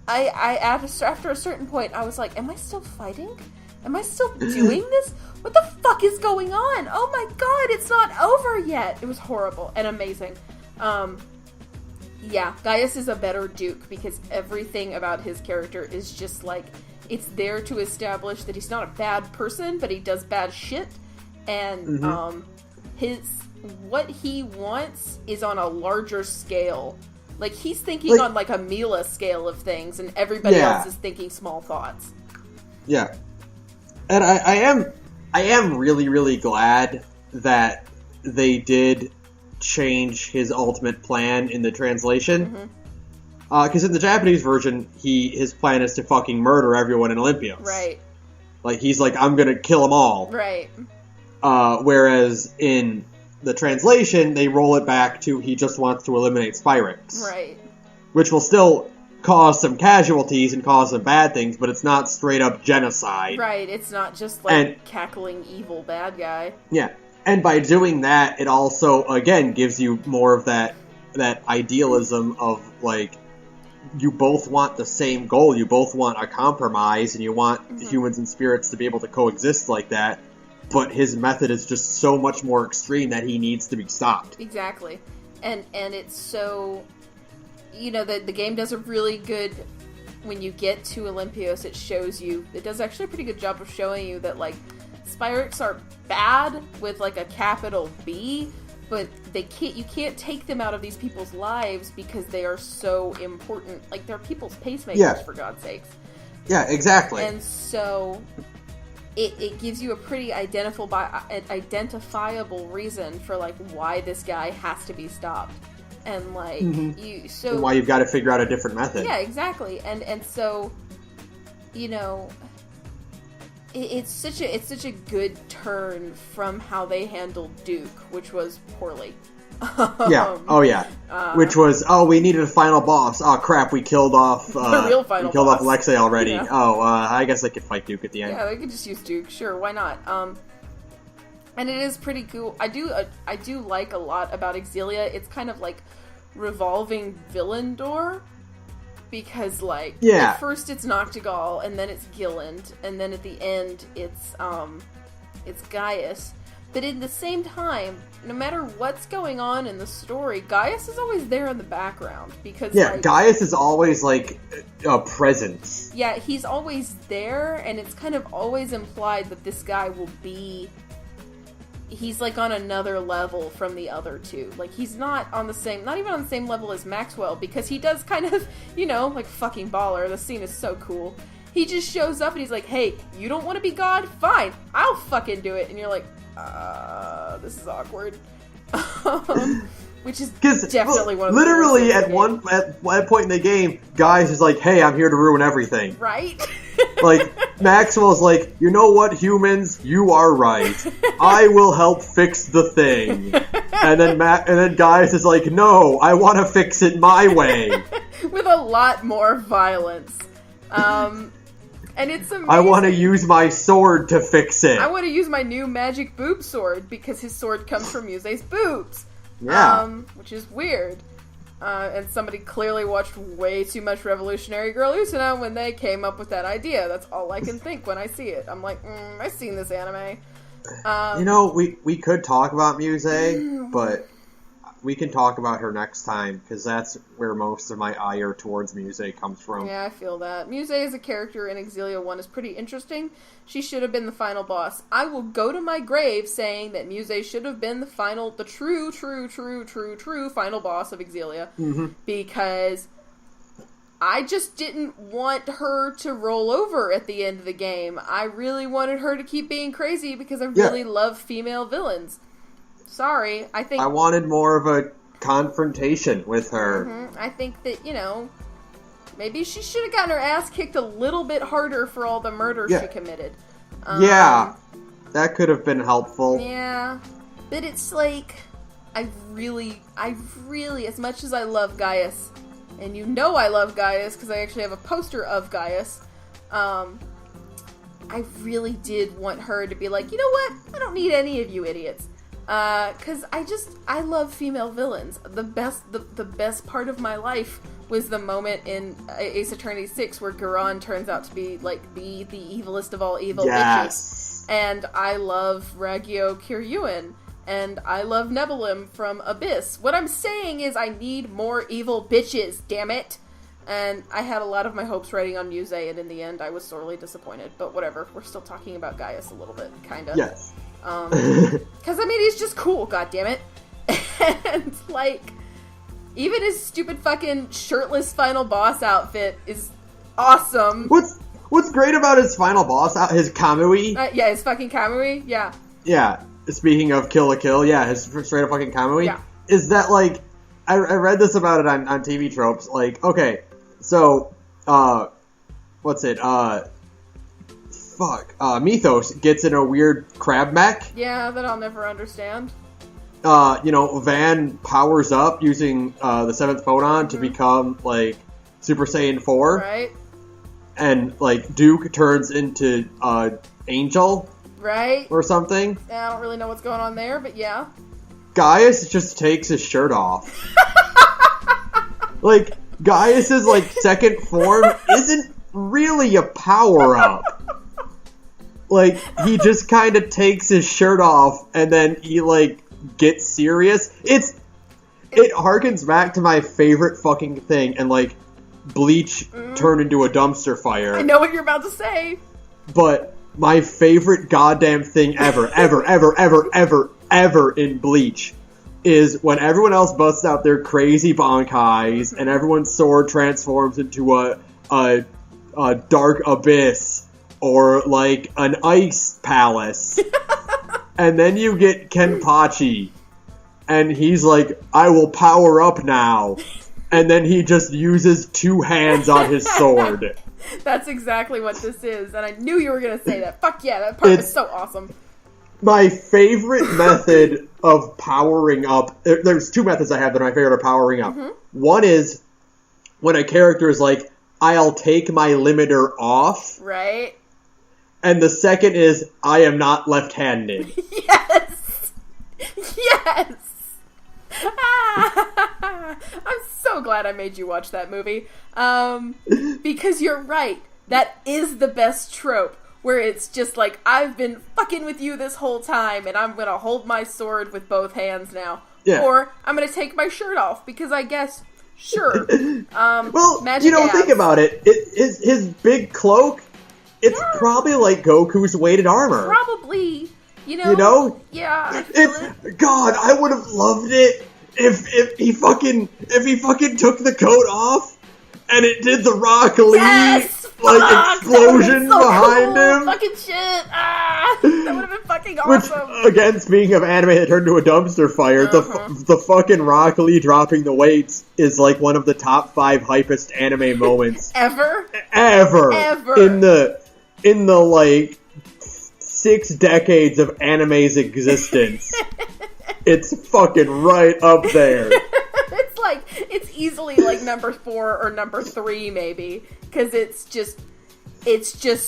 After a certain point, I was like, am I still fighting? Am I still doing this? What the fuck is going on? Oh my god, it's not over yet. It was horrible and amazing. Yeah, Gaius is a better Duke because everything about his character is just like, it's there to establish that he's not a bad person, but he does bad shit. And, what he wants is on a larger scale. Like, he's thinking on, like, a Mila scale of things, and everybody else is thinking small thoughts. Yeah. And I am really, really glad that they did change his ultimate plan in the translation. Because in the Japanese version, his plan is to fucking murder everyone in Olympios. Right. Like, he's like, I'm gonna kill them all. Right. Whereas in the translation, they roll it back to he just wants to eliminate Spyrix. Right. Which will still cause some casualties and cause some bad things, but it's not straight up genocide. Right, it's not just like cackling evil bad guy. Yeah. And by doing that, it also, again, gives you more of that idealism of, like, you both want the same goal, you both want a compromise, and you want humans and spirits to be able to coexist like that. But his method is just so much more extreme that he needs to be stopped. Exactly. And it's so... You know, the game does a really good... When you get to Olympios, it shows you... It does actually a pretty good job of showing you that, like, Spyrix are bad with, like, a capital B, but you can't take them out of these people's lives because they are so important. Like, they're people's pacemakers, for God's sakes. Yeah, exactly. And so... It gives you a pretty identifiable reason for, like, why this guy has to be stopped. And, like, and why you've got to figure out a different method. Yeah, exactly. And so, you know, it's such a good turn from how they handled Duke, which was poorly. Which was, we needed a final boss. Oh crap, we killed off the real final we killed boss. off Alexei already. Yeah. I guess I could fight Duke at the end. Yeah, they could just use Duke. Sure, why not? And it is pretty cool. I do like a lot about Xillia. It's kind of like revolving villain door. Because, like, at first it's Noctigal, and then it's Gilland, and then at the end it's Gaius. But at the same time, no matter what's going on in the story, Gaius is always there in the background. Because, Gaius is always, like, a presence. Yeah, he's always there, and it's kind of always implied that this guy will be... He's, like, on another level from the other two. Like, he's not even on the same level as Maxwell, because he does kind of, you know, like, fucking baller. The scene is so cool. He just shows up and he's like, hey, you don't want to be God? Fine, I'll fucking do it. And you're like, this is awkward. Which is definitely one of the literally at one point in the game, Gaius is like, hey, I'm here to ruin everything. Right? Like, Maxwell's like, you know what, humans? You are right. I will help fix the thing. And then Gaius is like, no, I want to fix it my way. With a lot more violence. And it's amazing. I want to use my sword to fix it. I want to use my new magic boob sword because his sword comes from Musei's boobs. Yeah. Which is weird. And somebody clearly watched way too much Revolutionary Girl Usuna when they came up with that idea. That's all I can think when I see it. I'm like, I've seen this anime. You know, we could talk about Musei, but we can talk about her next time, because that's where most of my ire towards Musei comes from. Yeah, I feel that. Musei as a character in Xillia 1 is pretty interesting. She should have been the final boss. I will go to my grave saying that Musei should have been the true final boss of Xillia, because I just didn't want her to roll over at the end of the game. I really wanted her to keep being crazy, because I really love female villains. Sorry, I wanted more of a confrontation with her. I think that, you know, maybe she should have gotten her ass kicked a little bit harder for all the murder she committed. That could have been helpful. Yeah, but it's like, I really, as much as I love Gaius, and you know I love Gaius because I actually have a poster of Gaius, I really did want her to be like, you know what? I don't need any of you idiots. Cause I love female villains. The best part of my life was the moment in Ace Attorney 6 where Garan turns out to be, like, the evilest of all evil bitches. And I love Ragio Kiryuin. And I love Nebulim from Abyss. What I'm saying is I need more evil bitches, damn it! And I had a lot of my hopes riding on Muse, and in the end I was sorely disappointed. But whatever, we're still talking about Gaius a little bit, kinda. Yes. Because, I mean, he's just cool, goddammit. And, like, even his stupid fucking shirtless final boss outfit is awesome. What's great about his final boss, his Kamui? Yeah, his fucking Kamui, yeah. Yeah. Speaking of Kill la Kill, yeah, his straight up fucking Kamui, yeah. Is that, like, I read this about it on TV Tropes, like, okay, so, Mythos gets in a weird crab mech. Yeah, that I'll never understand. Van powers up using, the 7th photon to become, like, Super Saiyan 4. Right. And, like, Duke turns into, Angel. Right. Or something. I don't really know what's going on there, but yeah. Gaius just takes his shirt off. Like, Gaius's, like, second form isn't really a power-up. Like, he just kind of takes his shirt off, and then he, like, gets serious. It harkens back to my favorite fucking thing, and, like, Bleach turned into a dumpster fire. I know what you're about to say. But my favorite goddamn thing ever in Bleach is when everyone else busts out their crazy bankais and everyone's sword transforms into a dark abyss or like an ice palace. And then you get Kenpachi and he's like, I will power up now. And then he just uses 2 hands on his sword. That's exactly what this is, and I knew you were going to say that. Fuck yeah, that part was so awesome. My favorite method of powering up... There's 2 methods I have that are my favorite of powering up. Mm-hmm. One is when a character is like, I'll take my limiter off. Right. And the second is, I am not left-handed. Yes! Yes! I'm so glad I made you watch that movie. Because you're right. That is the best trope. Where it's just like, I've been fucking with you this whole time, and I'm gonna hold my sword with both hands now. Yeah. Or, I'm gonna take my shirt off, because I guess, sure. Well, think about it. His big cloak, it's probably like Goku's weighted armor. Probably. You know? Yeah, I feel it. God, I would have loved it if he fucking took the coat off and it did the Rock Lee explosion behind him. Fucking shit. That would have been fucking awesome. Which, again, speaking of anime that turned into a dumpster fire, the fucking Rock Lee dropping the weights is like one of the top 5 hypest anime moments ever. In the like 6 decades of anime's existence. It's fucking right up there. It's easily like number 4 or number 3 maybe, because it's just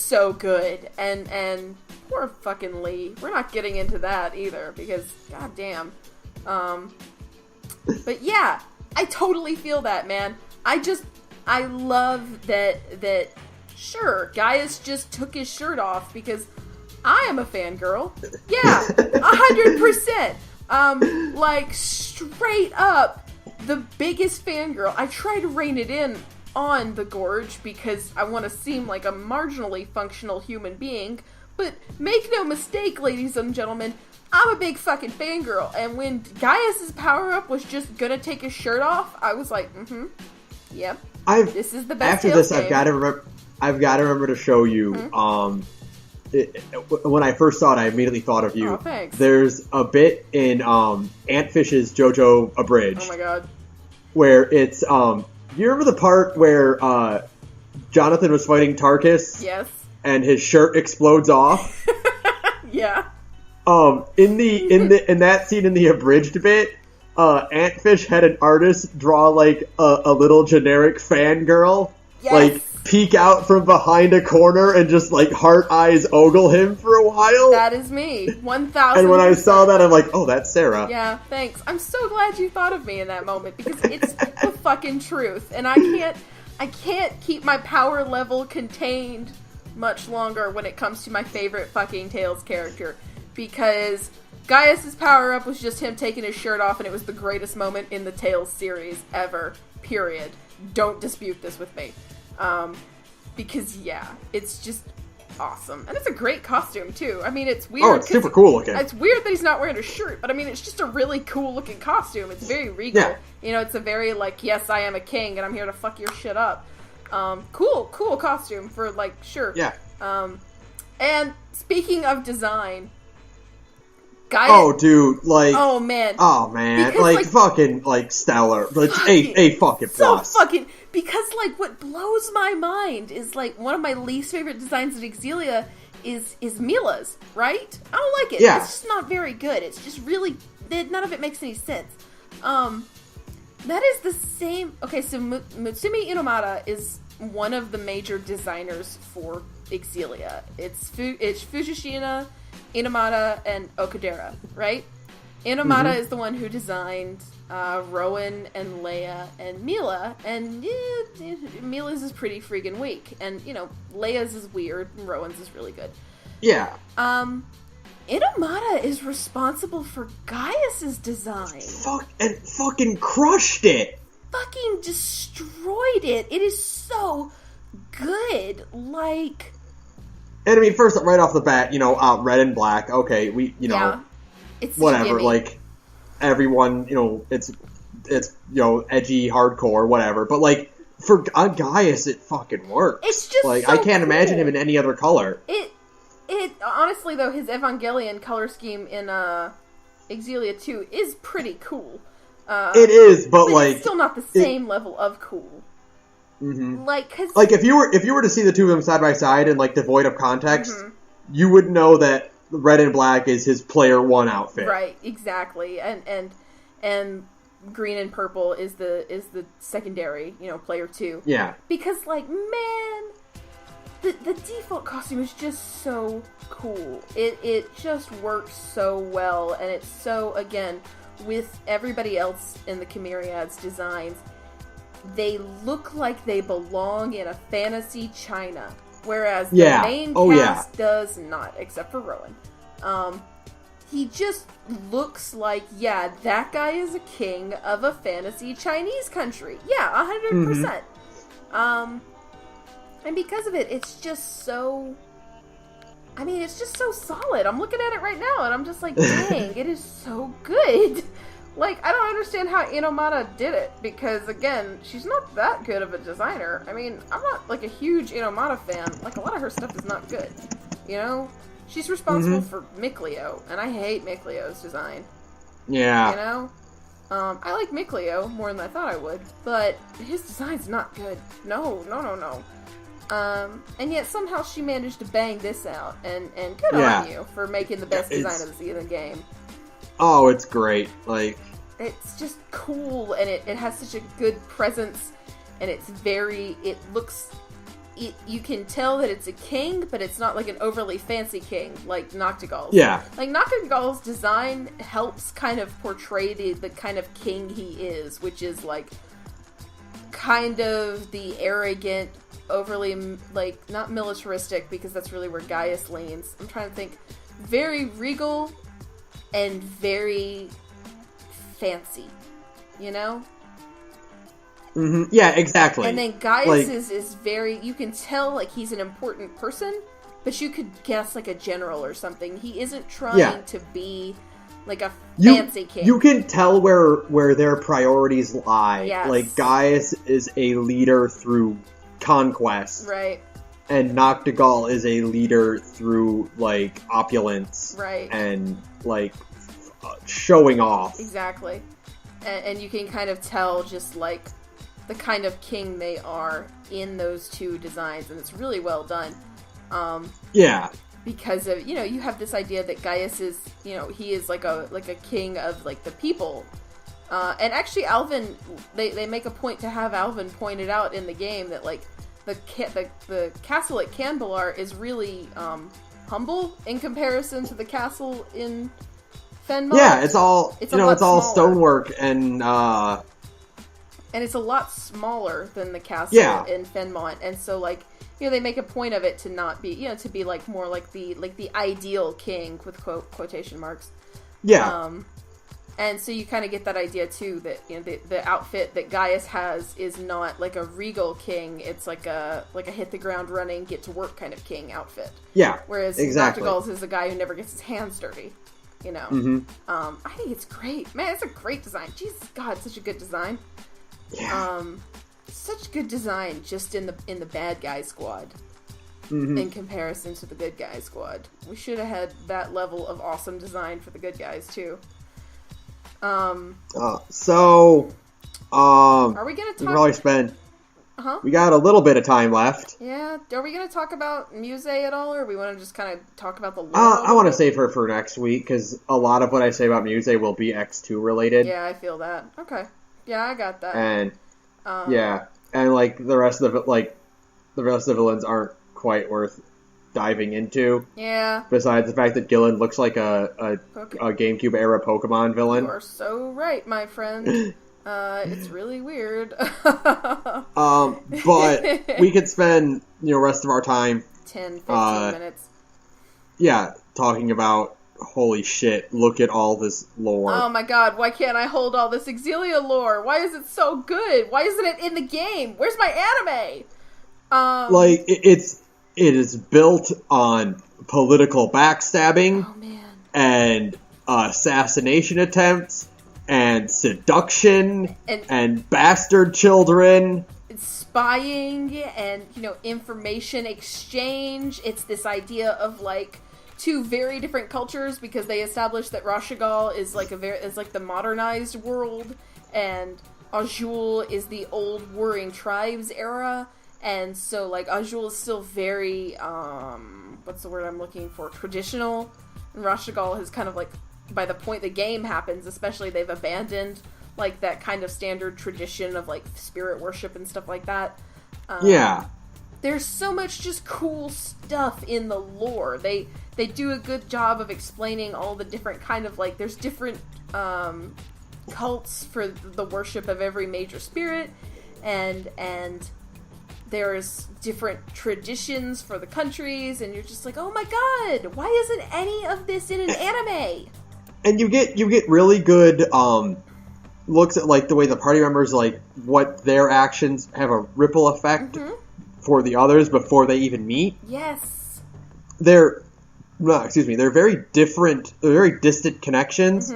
so good. And poor fucking Lee. We're not getting into that either because goddamn. But yeah, I totally feel that, man. I love that. Sure, Gaius just took his shirt off because I am a fangirl. Yeah, 100%. Like, straight up, the biggest fangirl. I try to rein it in on the Gorge because I want to seem like a marginally functional human being, but make no mistake, ladies and gentlemen, I'm a big fucking fangirl, and when Gaius's power-up was just gonna take his shirt off, I was like, yep, this is the best. After this, I've got to remember to show you, when I first saw it, I immediately thought of you. Oh, thanks. There's a bit in Antfish's JoJo Abridged. Oh my god. Where it's, you remember the part where Jonathan was fighting Tarkus? Yes. And his shirt explodes off? Yeah. In that scene in the Abridged bit, Antfish had an artist draw like a little generic fangirl. Yes. peek out from behind a corner and just, like, heart eyes ogle him for a while. That is me. 1,000%. And when I saw that, I'm like, oh, that's Sara. Yeah, thanks. I'm so glad you thought of me in that moment, because it's the fucking truth. And I can't keep my power level contained much longer when it comes to my favorite fucking Tails character. Because Gaius' power-up was just him taking his shirt off, and it was the greatest moment in the Tails series ever. Period. Don't dispute this with me. Because, yeah, it's just awesome. And it's a great costume, too. I mean, it's weird. Oh, it's super cool looking. It's weird that he's not wearing a shirt, but I mean, it's just a really cool looking costume. It's very regal. Yeah. You know, it's a very, like, yes, I am a king, and I'm here to fuck your shit up. Cool costume for, like, sure. Yeah. And speaking of design... Oh, dude, like... Oh, man. Because, like, fucking, like, stellar. Like, a fucking plus. So fucking... Because, like, what blows my mind is, like, one of my least favorite designs of Xillia is Mila's, right? I don't like it. Yeah. It's just not very good. It's just really... None of it makes any sense. That is the same... Okay, so Mutsumi Inomata is one of the major designers for Xillia. It's Fujishina, Inomata, and Okudera, right? Inomata is the one who designed Rowan and Leia and Mila, and Mila's is pretty freaking weak. And, you know, Leia's is weird, and Rowan's is really good. Yeah. Inomata is responsible for Gaius's design. Fucking crushed it. Fucking destroyed it. It is so good. Like... And I mean, first, right off the bat, you know, red and black, okay, it's whatever, like, everyone, you know, it's, you know, edgy, hardcore, whatever, but, like, for Gaius, it fucking works. It's just like, so I can't cool. imagine him in any other color. It, honestly, though, his Evangelion color scheme in, Xillia 2 is pretty cool. It is, but, like... it's still not the same level of cool. Mm-hmm. Like, cause... Like, if you were to see the two of them side by side and, like, devoid of context, you would know that red and black is his player one outfit. Right, exactly. And green and purple is the secondary, you know, player two. Yeah. Because, like, man, the default costume is just so cool. It just works so well, and it's so, again, with everybody else in the Chimeriad's designs, they look like they belong in a fantasy China, whereas the main cast does not, except for Rowan. He just looks like, that guy is a king of a fantasy Chinese country. Yeah, 100%. And because of it, it's just so... I mean, it's just so solid. I'm looking at it right now, and I'm just like, dang, it is so good. Like, I don't understand how Inomata did it, because, again, she's not that good of a designer. I mean, I'm not, like, a huge Inomata fan. Like, a lot of her stuff is not good, you know? She's responsible for Mikleo, and I hate Mikleo's design. Yeah. You know? I like Mikleo more than I thought I would, but his design's not good. No. And yet somehow she managed to bang this out, and good on you for making the best design of the game. Oh, it's great. Like, it's just cool, and it has such a good presence, and it's you can tell that it's a king, but it's not like an overly fancy king, like Noctigal's. Yeah. Like, Noctigal's design helps kind of portray the kind of king he is, which is, like, kind of the arrogant, overly, like, not militaristic, because that's really where Gaius leans. I'm trying to think. Very regal and very fancy, you know? Mm-hmm. Yeah, exactly. And then Gaius is very, you can tell, like, he's an important person, but you could guess, like, a general or something. He isn't trying to be, like, a fancy king. You can tell where their priorities lie. Yes. Like, Gaius is a leader through conquest. Right. And Noctigal is a leader through, like, opulence. Right. And, like, showing off. Exactly. And you can kind of tell just, like, the kind of king they are in those two designs, and it's really well done. Yeah. Because of, you know, you have this idea that Gaius is, you know, he is like a king of, like, the people. And actually Alvin, they make a point to have Alvin pointed out in the game that, like, the castle at Canbelar is really humble in comparison to the castle in Fenmont. Yeah, it's all it's all stonework and it's a lot smaller than the castle in Fenmont, and so like they make a point of it to not be to be like more like the ideal king with quotation marks. Yeah. And so you kind of get that idea too that the outfit that Gaius has is not like a regal king; it's like a hit the ground running, get to work kind of king outfit. Yeah, whereas exactly. Dr. Gulls is a guy who never gets his hands dirty. Mm-hmm. I think it's great, man. It's a great design. Jesus God, such a good design. Yeah. Such good design just in the bad guy squad. Mm-hmm. In comparison to the good guy squad. We should have had that level of awesome design for the good guys too. Are we gonna talk? Probably spend. Uh-huh. We got a little bit of time left. Yeah. Are we gonna talk about Muse at all, or we want to just kind of talk about the lore? I want to save her for next week because a lot of what I say about Muse will be X2 related. Yeah, I feel that. Okay. Yeah, I got that. And and like the rest of the villains aren't quite worth diving into. Yeah. Besides the fact that Gillen looks like a GameCube era Pokemon villain. You are so right, my friend. It's really weird. But we could spend rest of our time 10, 15 minutes. Yeah, talking about holy shit, look at all this lore. Oh my god, why can't I hold all this Xillia lore? Why is it so good? Why isn't it in the game? Where's my anime? It is built on political backstabbing and assassination attempts and seduction and bastard children. Spying and, information exchange. It's this idea of, like, two very different cultures because they established that Rashigal is, like, the modernized world and Azul is the old warring tribes era. And so, like, Azul is still very, what's the word I'm looking for? Traditional. And Rashigal has kind of, like, by the point the game happens, especially, they've abandoned, like, that kind of standard tradition of, like, spirit worship and stuff like that. There's so much just cool stuff in the lore. They do a good job of explaining all the different kind of, like, there's different, cults for the worship of every major spirit, and there's different traditions for the countries, and you're just like, oh my god, why isn't any of this in an anime? And you get really good looks at like the way the party members, like what their actions have a ripple effect for the others before they even meet. Yes. They're very different, they're very distant connections.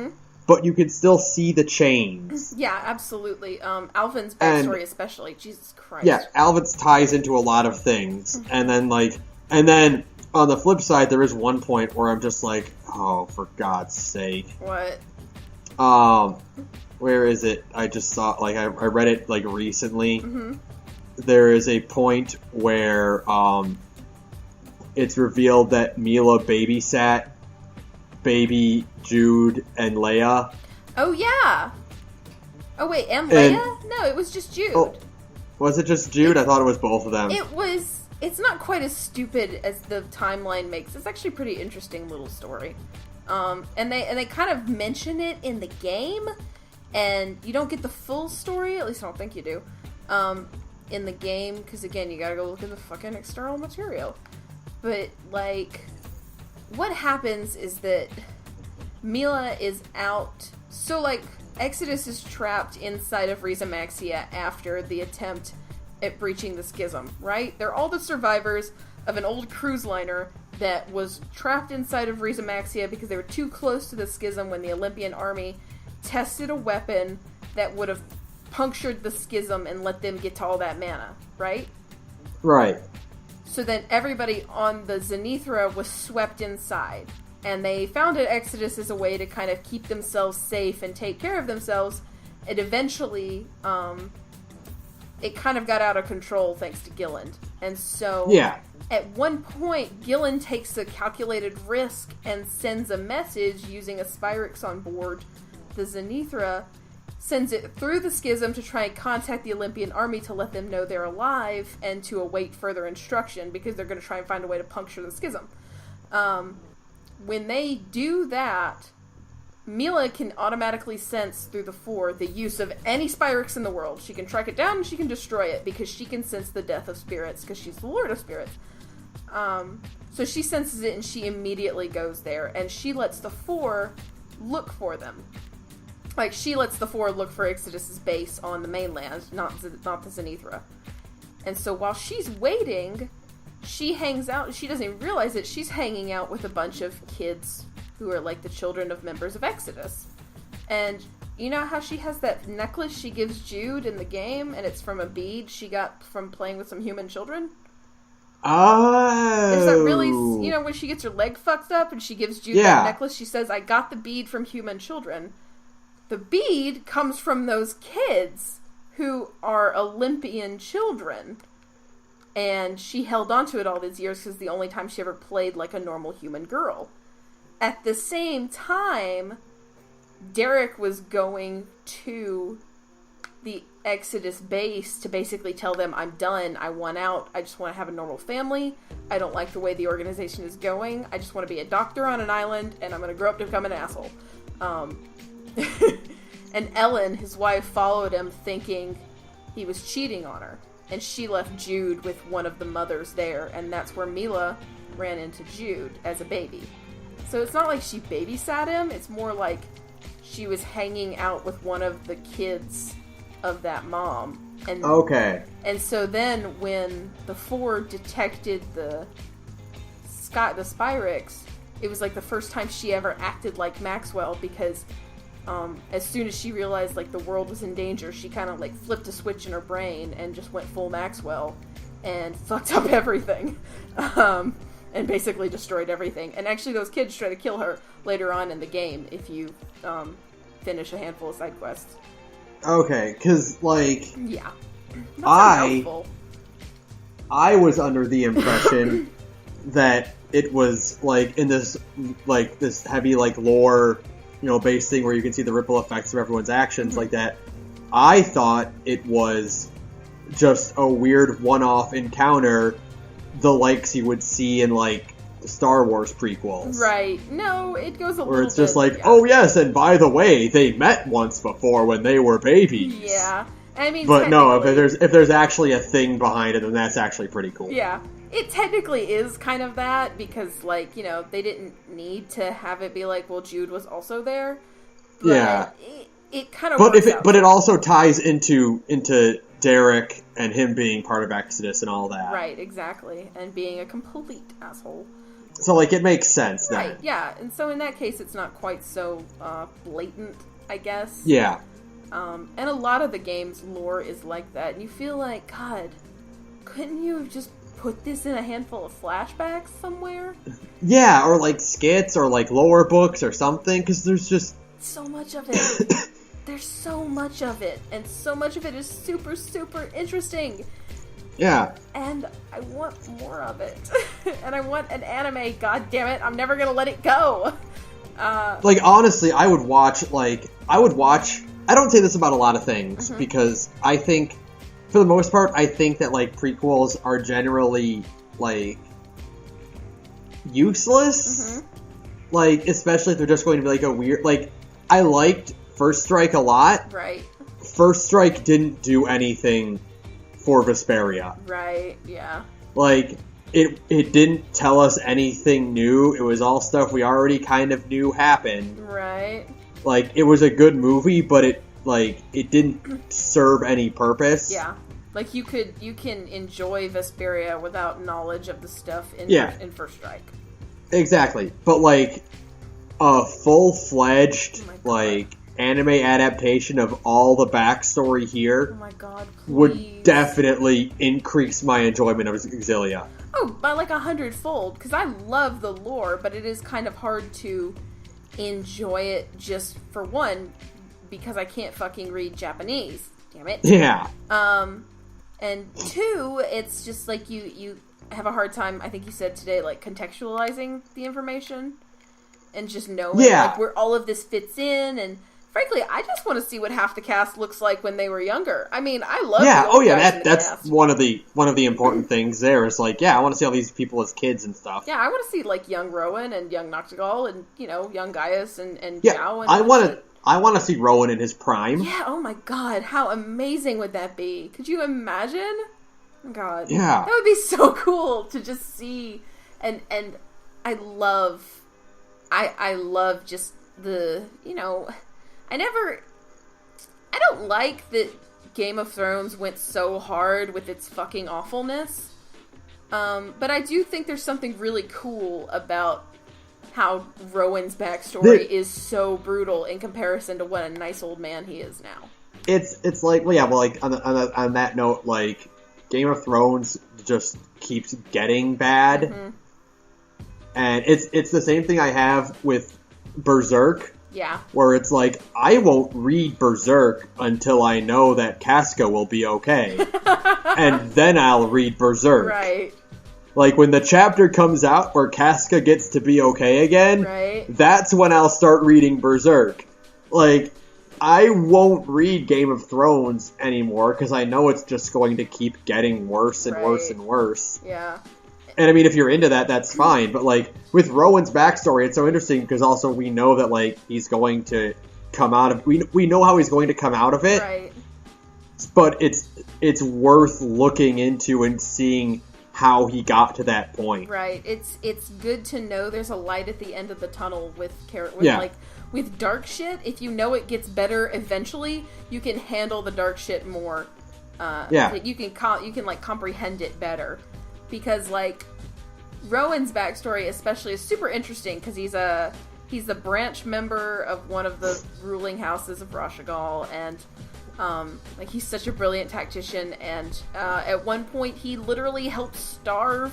But you can still see the chains. Yeah, absolutely. Alvin's backstory especially. Jesus Christ. Yeah, Alvin's ties into a lot of things. And then on the flip side, there is one point where I'm just like, oh, for God's sake. What? Where is it? I just saw, like, I read it, like, recently. There is a point where, it's revealed that Mila babysat baby Jude and Leia. Oh, yeah. Oh, wait, and Leia? No, it was just Jude. Oh, was it just Jude? I thought it was both of them. It's not quite as stupid as the timeline makes. It's actually a pretty interesting little story. And they kind of mention it in the game, and you don't get the full story, at least I don't think you do, in the game, because again, you gotta go look at the fucking external material. But, like, what happens is that Mila is out. So, like, Exodus is trapped inside of Riza Maxia after the attempt at breaching the schism, right? They're all the survivors of an old cruise liner that was trapped inside of Riza Maxia because they were too close to the schism when the Olympian army tested a weapon that would have punctured the schism and let them get to all that mana, right? Right. So then everybody on the Zenithra was swept inside. And they founded Exodus as a way to kind of keep themselves safe and take care of themselves. And eventually, it kind of got out of control thanks to Gilland. And so, at one point, Gilland takes a calculated risk and sends a message using a Spyrix on board the Zenithra sends it through the schism to try and contact the Olympian army to let them know they're alive and to await further instruction because they're going to try and find a way to puncture the schism. When they do that, Mila can automatically sense through the Four the use of any Spyrix in the world. She can track it down and she can destroy it because she can sense the death of spirits because she's the Lord of Spirits. So she senses it and she immediately goes there and she lets the Four look for them. Like, she lets the Four look for Exodus's base on the mainland, not the Zenithra. And so while she's waiting, she hangs out, she doesn't even realize it, she's hanging out with a bunch of kids who are like the children of members of Exodus. And you know how she has that necklace she gives Jude in the game, and it's from a bead she got from playing with some human children? Oh. There's that really, you know, when she gets her leg fucked up and she gives Jude that necklace, she says, I got the bead from human children. The bead comes from those kids who are Olympian children. And she held on to it all these years because the only time she ever played like a normal human girl. At the same time, Derek was going to the Exodus base to basically tell them, I'm done, I want out, I just want to have a normal family, I don't like the way the organization is going, I just want to be a doctor on an island, and I'm going to grow up to become an asshole. And Ellen, his wife, followed him thinking he was cheating on her. And she left Jude with one of the mothers there, and that's where Mila ran into Jude as a baby. So it's not like she babysat him, it's more like she was hanging out with one of the kids of that mom. And, okay. And so then when the Four detected the Spyrix, it was like the first time she ever acted like Maxwell, because as soon as she realized like the world was in danger, she kind of like flipped a switch in her brain and just went full Maxwell and fucked up everything. And basically destroyed everything. And actually those kids try to kill her later on in the game if you finish a handful of side quests. Okay, because like... Yeah. I was under the impression that it was like in this heavy like lore, you know, based thing where you can see the ripple effects of everyone's actions like that. I thought it was just a weird one-off encounter, the likes you would see in like the Star Wars prequels. Right. No, it goes a little bit... Where it's just like, oh yes, and by the way, they met once before when they were babies. Yeah. I mean, but no, if there's actually a thing behind it, then that's actually pretty cool. Yeah. It technically is kind of that, because, like, you know, they didn't need to have it be like, well, Jude was also there. But yeah. It kind of works out. But it also ties into Derek and him being part of Exodus and all that. Right, exactly. And being a complete asshole. So, like, it makes sense then. Right, yeah. And so in that case, it's not quite so blatant, I guess. Yeah. And a lot of the game's lore is like that. And you feel like, God, couldn't you have just put this in a handful of flashbacks somewhere? Yeah, or like skits or like lore books or something, because there's just... so much of it. There's so much of it. And so much of it is super, super interesting. Yeah. And I want more of it. And I want an anime, god damn it. I'm never gonna let it go. Like, honestly, I would watch... I don't say this about a lot of things, because I think, for the most part, I think that, like, prequels are generally, like, useless. Like, especially if they're just going to be, like, a weird... Like, I liked First Strike a lot. Right. First Strike didn't do anything for Vesperia. Right, yeah. Like, it didn't tell us anything new. It was all stuff we already kind of knew happened. Right. Like, it was a good movie, but it didn't serve any purpose. Yeah. Like, you can enjoy Vesperia without knowledge of the stuff in First Strike. Exactly. But, like, a full-fledged, anime adaptation of all the backstory here would definitely increase my enjoyment of Xillia. Oh, by like 100-fold, because I love the lore, but it is kind of hard to enjoy it just for one, because I can't fucking read Japanese. Damn it. Yeah. And two, it's just like you have a hard time, I think you said today, like contextualizing the information and just knowing like where all of this fits in and frankly, I just want to see what half the cast looks like when they were younger. I mean, I love that's one of the important things there is like, I want to see all these people as kids and stuff. Yeah, I want to see like young Rowan and young Noctigal and young Gaius and Zhao. And I want to see Rowan in his prime. Yeah, oh my god, how amazing would that be? Could you imagine? Oh god. Yeah. That would be so cool to just see and I love just the, I don't like that Game of Thrones went so hard with its fucking awfulness. But I do think there's something really cool about how Rowan's backstory is so brutal in comparison to what a nice old man he is now. It's like, on that note, like, Game of Thrones just keeps getting bad. Mm-hmm. And it's the same thing I have with Berserk. Yeah. Where it's like, I won't read Berserk until I know that Casca will be okay. And then I'll read Berserk. Right. Like, when the chapter comes out where Casca gets to be okay again, right, that's when I'll start reading Berserk. Like, I won't read Game of Thrones anymore, because I know it's just going to keep getting worse and worse and worse. Yeah. And I mean, if you're into that, that's fine. But, like, with Rowan's backstory, it's so interesting, because also we know that, like, he's going to come out of... We know how he's going to come out of it. Right. But it's worth looking into and seeing how he got to that point. Right. It's good to know there's a light at the end of the tunnel with with dark shit. If you know it gets better eventually, you can handle the dark shit more. You can comprehend it better, because like Rowan's backstory especially is super interesting because he's the branch member of one of the ruling houses of Rashagal, and he's such a brilliant tactician, and at one point he literally helped starve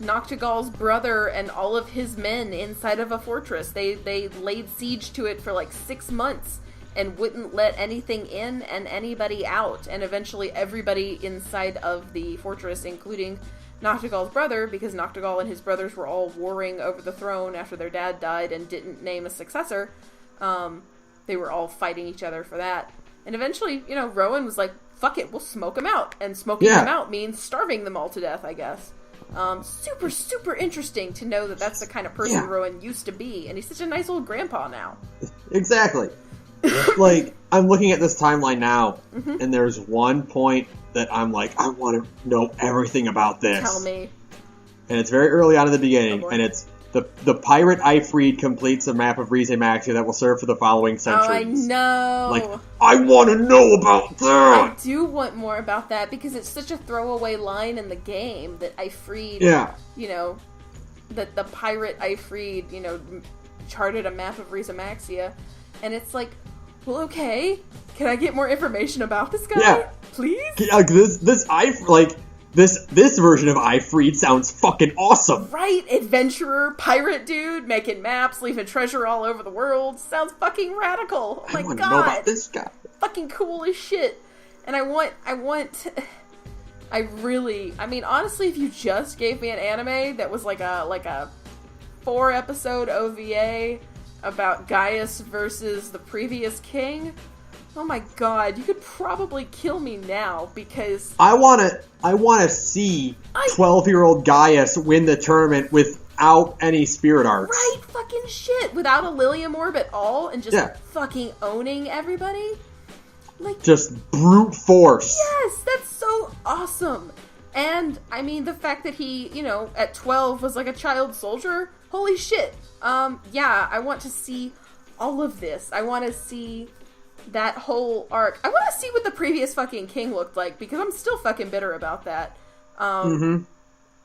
Noctigal's brother and all of his men inside of a fortress. They laid siege to it for like 6 months and wouldn't let anything in and anybody out, and eventually everybody inside of the fortress, including Noctigal's brother, because Noctigal and his brothers were all warring over the throne after their dad died and didn't name a successor. They were all fighting each other for that. And eventually, Rowan was like, fuck it, we'll smoke them out. And smoking them out means starving them all to death, I guess. Super, super interesting to know that that's the kind of person Rowan used to be. And he's such a nice old grandpa now. Exactly. Like, I'm looking at this timeline now, and there's one point that I'm like, I want to know everything about this. Tell me. And it's very early on in the beginning, and it's the pirate Ifrid completes a map of Rize Maxia that will serve for the following centuries. Oh, I know. Like, I want to know about that! I do want more about that, because it's such a throwaway line in the game that Ifrid, that the pirate Ifrid, charted a map of Rize Maxia, and it's like, well, okay, can I get more information about this guy? Yeah. Please? Yeah, this version of Ifrid sounds fucking awesome. Right? Adventurer, pirate dude, making maps, leaving treasure all over the world. Sounds fucking radical. Oh my god. I want to know about this guy. Fucking cool as shit. And I mean, honestly, if you just gave me an anime that was like a 4-episode OVA about Gaius versus the previous king, oh my god, you could probably kill me now, because I wanna see 12-year-old Gaius win the tournament without any spirit arts. Right, fucking shit. Without a Lilium Orb at all, and just fucking owning everybody. Like, just brute force. Yes, that's so awesome. And, I mean, the fact that he, at 12 was like a child soldier, holy shit. I want to see all of this. I want to see that whole arc. I want to see what the previous fucking king looked like, because I'm still fucking bitter about that.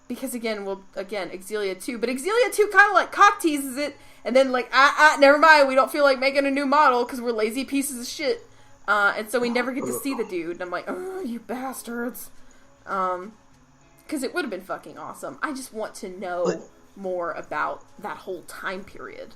Because again, Xillia 2, but Xillia 2 kind of like cock teases it, and then like, never mind, we don't feel like making a new model because we're lazy pieces of shit. And so we never get to see the dude, and I'm like, oh, you bastards. Because it would have been fucking awesome. I just want to know more about that whole time period.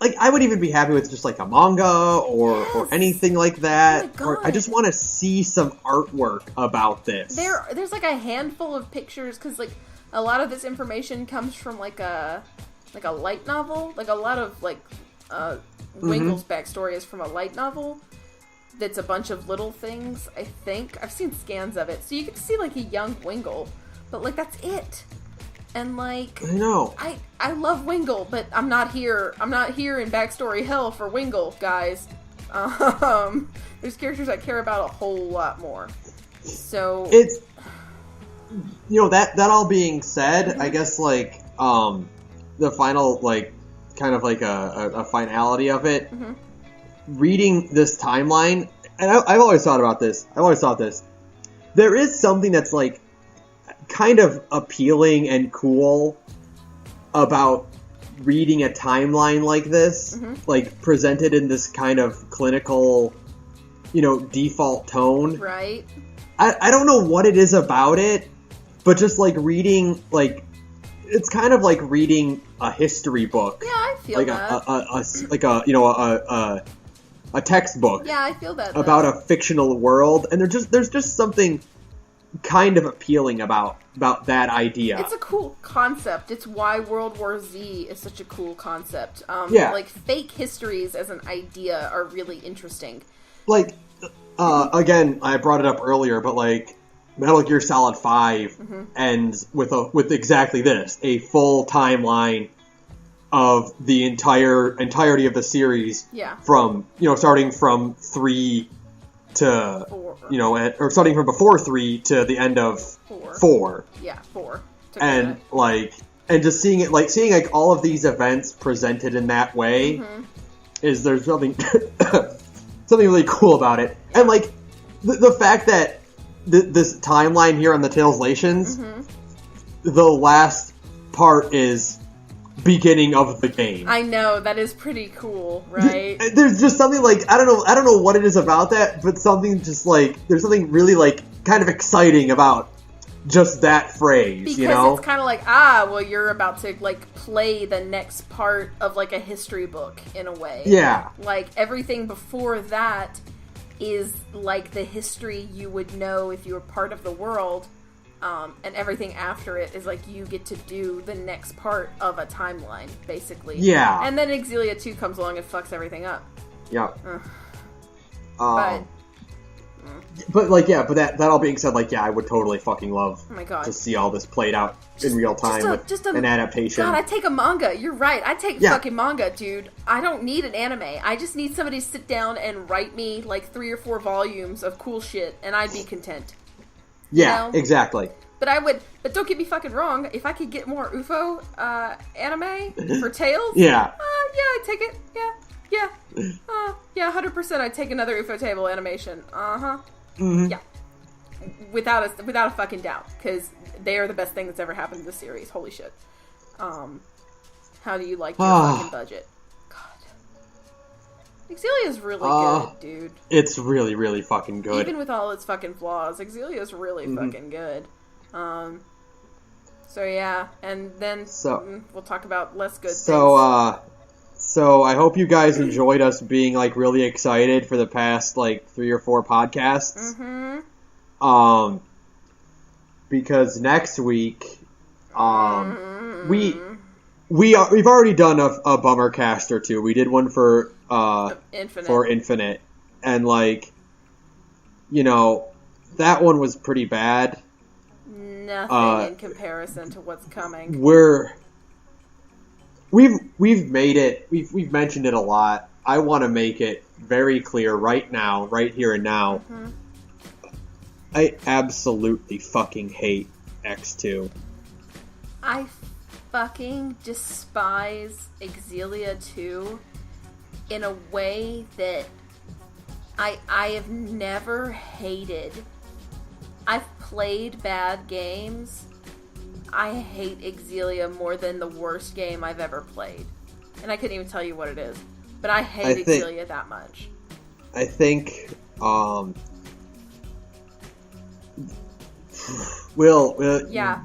Like, I would even be happy with just, like, a manga or anything like that. Oh or I just want to see some artwork about this. There's, like, a handful of pictures, because, like, a lot of this information comes from, like a light novel. Like, a lot of, like, Wingle's backstory is from a light novel that's a bunch of little things, I think. I've seen scans of it. So you get to see, like, a young Wingle, but, like, that's it. And, like... I know. I love Wingle, but I'm not here in backstory hell for Wingle, guys. There's characters I care about a whole lot more. So... It's... You know, that all being said, I guess, like, the final, like, kind of like a finality of it, reading this timeline, and I've always thought about this, there is something that's, like, kind of appealing and cool about reading a timeline like this, like, presented in this kind of clinical, you know, default tone. Right. I don't know what it is about it, but just, like, reading, like, it's kind of like reading a history book. Yeah, I feel like that. A textbook. Yeah, I feel that. About a fictional world, and there's just something kind of appealing about that idea. It's a cool concept. It's why World War Z is such a cool concept. Like, fake histories as an idea are really interesting. Like, again, I brought it up earlier, but, like, Metal Gear Solid 5 ends with exactly this, a full timeline of the entirety of the series. Yeah. From, you know, starting from 3 to 4. You know, or starting from before 3 to the end of 4. Yeah, 4. And just seeing it, like, all of these events presented in that way there's something something really cool about it. And, like, the fact that this timeline here on the Taleslations, the last part is beginning of the game. I know, that is pretty cool, right? There's just something, like, I don't know what it is about that, but something just, like, there's something really, like, kind of exciting about just that phrase, because you know? It's kind of like, well, you're about to, like, play the next part of, like, a history book, in a way. Yeah. Like, everything before that is, like, the history you would know if you were part of the world, and everything after it is, like, you get to do the next part of a timeline, basically. Yeah. And then Xillia 2 comes along and fucks everything up. Yeah. But that all being said, like, yeah, I would totally fucking love oh my God. to see all this played out in real time with an adaptation. God, I'd take a manga. You're right. I'd take fucking manga, dude. I don't need an anime. I just need somebody to sit down and write me, like, 3 or 4 volumes of cool shit, and I'd be content. Yeah, you know? exactly. But don't get me fucking wrong. If I could get more UFO anime for Tales, yeah, I'd take it. Yeah, 100%. I'd take another UFO table animation. Yeah, without a fucking doubt, because they are the best thing that's ever happened to the series. Holy shit. How do you like your fucking budget? Xillia is really good, dude. It's really, really fucking good. Even with all its fucking flaws, Xillia is really fucking good. So yeah, and then we'll talk about less good things. So I hope you guys enjoyed us being, like, really excited for the past, like, 3 or 4 podcasts. Because next week, we've already done a bummer cast or 2. We did one for Infinite, and, like, you know, that one was pretty bad. Nothing in comparison to what's coming. We've made it. We've mentioned it a lot. I want to make it very clear right now, right here and now. I absolutely fucking hate X2. I fucking despise Xillia 2 in a way that I have never hated. I've played bad games. I hate Xillia more than the worst game I've ever played. And I couldn't even tell you what it is. But I hate Xillia that much. I think, yeah.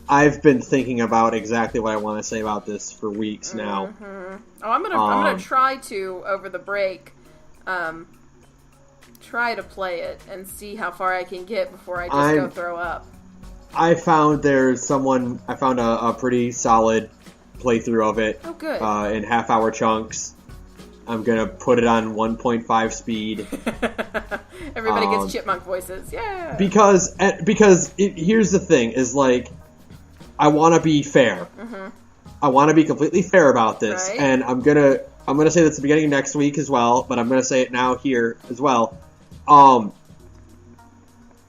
I've been thinking about exactly what I want to say about this for weeks now. Oh, I'm gonna try to, over the break, try to play it and see how far I can get before I just go throw up. I found a pretty solid playthrough of it. Oh, good. In half-hour chunks. I'm gonna put it on 1.5 speed. Everybody gets chipmunk voices. Yeah. Because here's the thing: is like, I want to be fair. Mm-hmm. I want to be completely fair about this, right. And I'm gonna say this at the beginning of next week as well, but I'm gonna say it now here as well.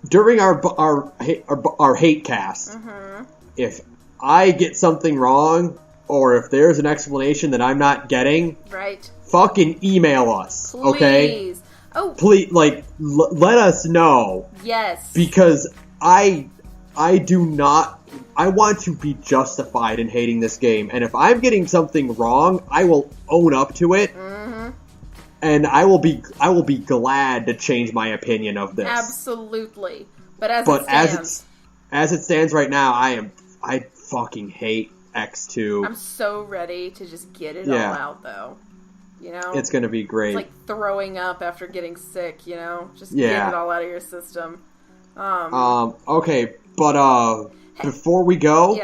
During our hate cast, mm-hmm. if I get something wrong, or if there's an explanation that I'm not getting, right, fucking email us, please. Okay? Oh, please, like, let us know. Yes, because I do not. I want to be justified in hating this game, and if I'm getting something wrong, I will own up to it. Mm-hmm. And I will be glad to change my opinion of this. Absolutely. But as it stands right now, I fucking hate X2. I'm so ready to just get it all out, though. You know? It's gonna be great. It's like throwing up after getting sick, you know? Just get it all out of your system. Okay, but before we go,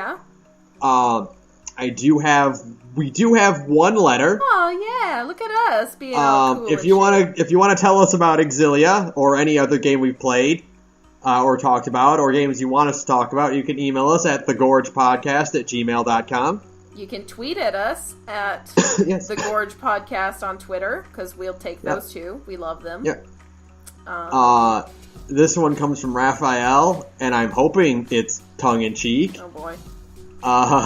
we do have one letter. Oh yeah, look at us being all cool. If you wanna tell us about Xillia or any other game we've played or talked about, or games you want us to talk about, you can email us at thegorgepodcast@gmail.com. You can tweet at us at yes. The Gorge Podcast on Twitter, because we'll take those too. We love them. Yep. This one comes from Raphael, and I'm hoping it's tongue-in-cheek. Oh boy.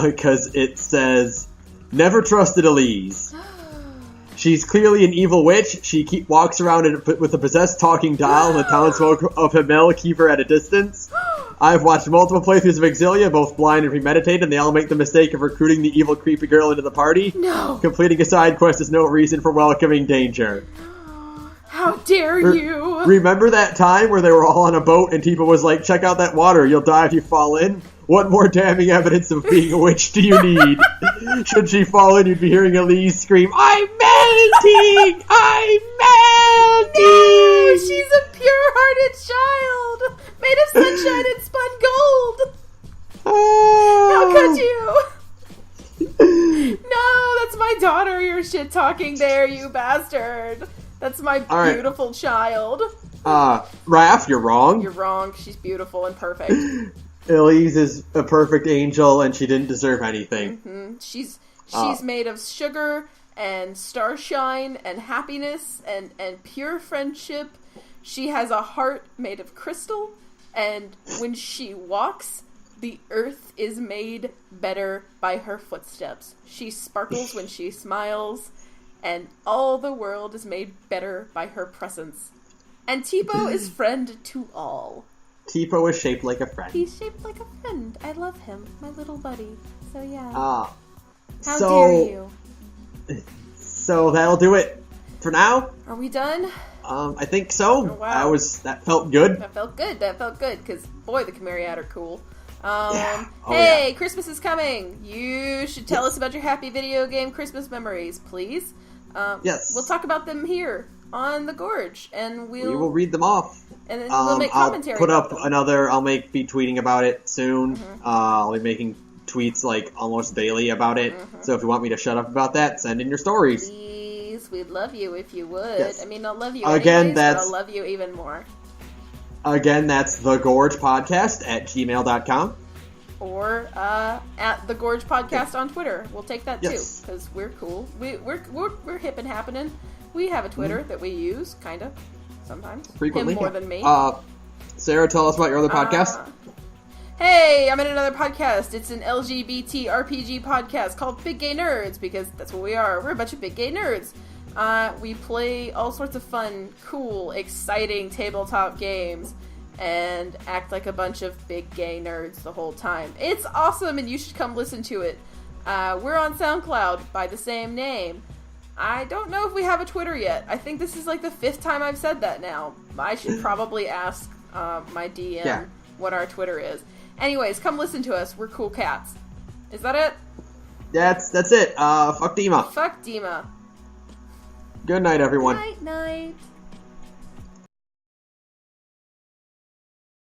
Because it says, "Never trusted Elise. She's clearly an evil witch. She walks around with a possessed talking doll, and the townsfolk of Himmel keep her at a distance. I've watched multiple playthroughs of Xillia, both blind and premeditated, and they all make the mistake of recruiting the evil creepy girl into the party. No. Completing a side quest is no reason for welcoming danger." How dare you! Remember that time where they were all on a boat and Tifa was like, "Check out that water, you'll die if you fall in? What more damning evidence of being a witch do you need?" Should she fall in, you'd be hearing Elise scream, "I'm melting! I'm melting!" No, she's a pure-hearted child, made of sunshine and spun gold. How could you? No, that's my daughter you're shit-talking there, you bastard. That's my beautiful child. Raph, you're wrong. You're wrong. She's beautiful and perfect. Elise is a perfect angel, and she didn't deserve anything. Mm-hmm. She's made of sugar and starshine and happiness and pure friendship. She has a heart made of crystal, and when she walks, the earth is made better by her footsteps. She sparkles when she smiles, and all the world is made better by her presence. And Tipo is friend to all. Tipo is shaped like a friend. He's shaped like a friend. I love him. My little buddy. So yeah. How dare you? So that'll do it for now. Are we done? I think so. Oh, wow. That felt good. That felt good, because boy, the Chimeriad are cool. Yeah. Christmas is coming. You should tell us about your happy video game Christmas memories, please. Yes. We'll talk about them here on the Gorge, and we will read them off. And then we'll make commentary. I'll be tweeting about it soon. Mm-hmm. I'll be making tweets like almost daily about it. Mm-hmm. So if you want me to shut up about that, send in your stories. Please, we'd love you if you would. Yes. I mean, I'll love you again. anyways, but I'll love you even more. Again, that's thegorgepodcast@gmail.com. Or at the Gorge Podcast on Twitter. We'll take that too, yes. because we're cool. We're hip and happening. We have a Twitter that we use, kind of, sometimes. Frequently. Him more than me. Sarah, tell us about your other podcast. Hey, I'm in another podcast. It's an LGBT RPG podcast called Big Gay Nerds, because that's what we are. We're a bunch of big gay nerds. We play all sorts of fun, cool, exciting tabletop games and act like a bunch of big gay nerds the whole time. It's awesome, and you should come listen to it. We're on SoundCloud by the same name. I don't know if we have a Twitter yet. I think this is like the 5th time I've said that now. I should probably ask my DM what our Twitter is. Anyways, come listen to us. We're cool cats. Is that it? That's it. Fuck Dima. Fuck Dima. Good night, everyone. Night.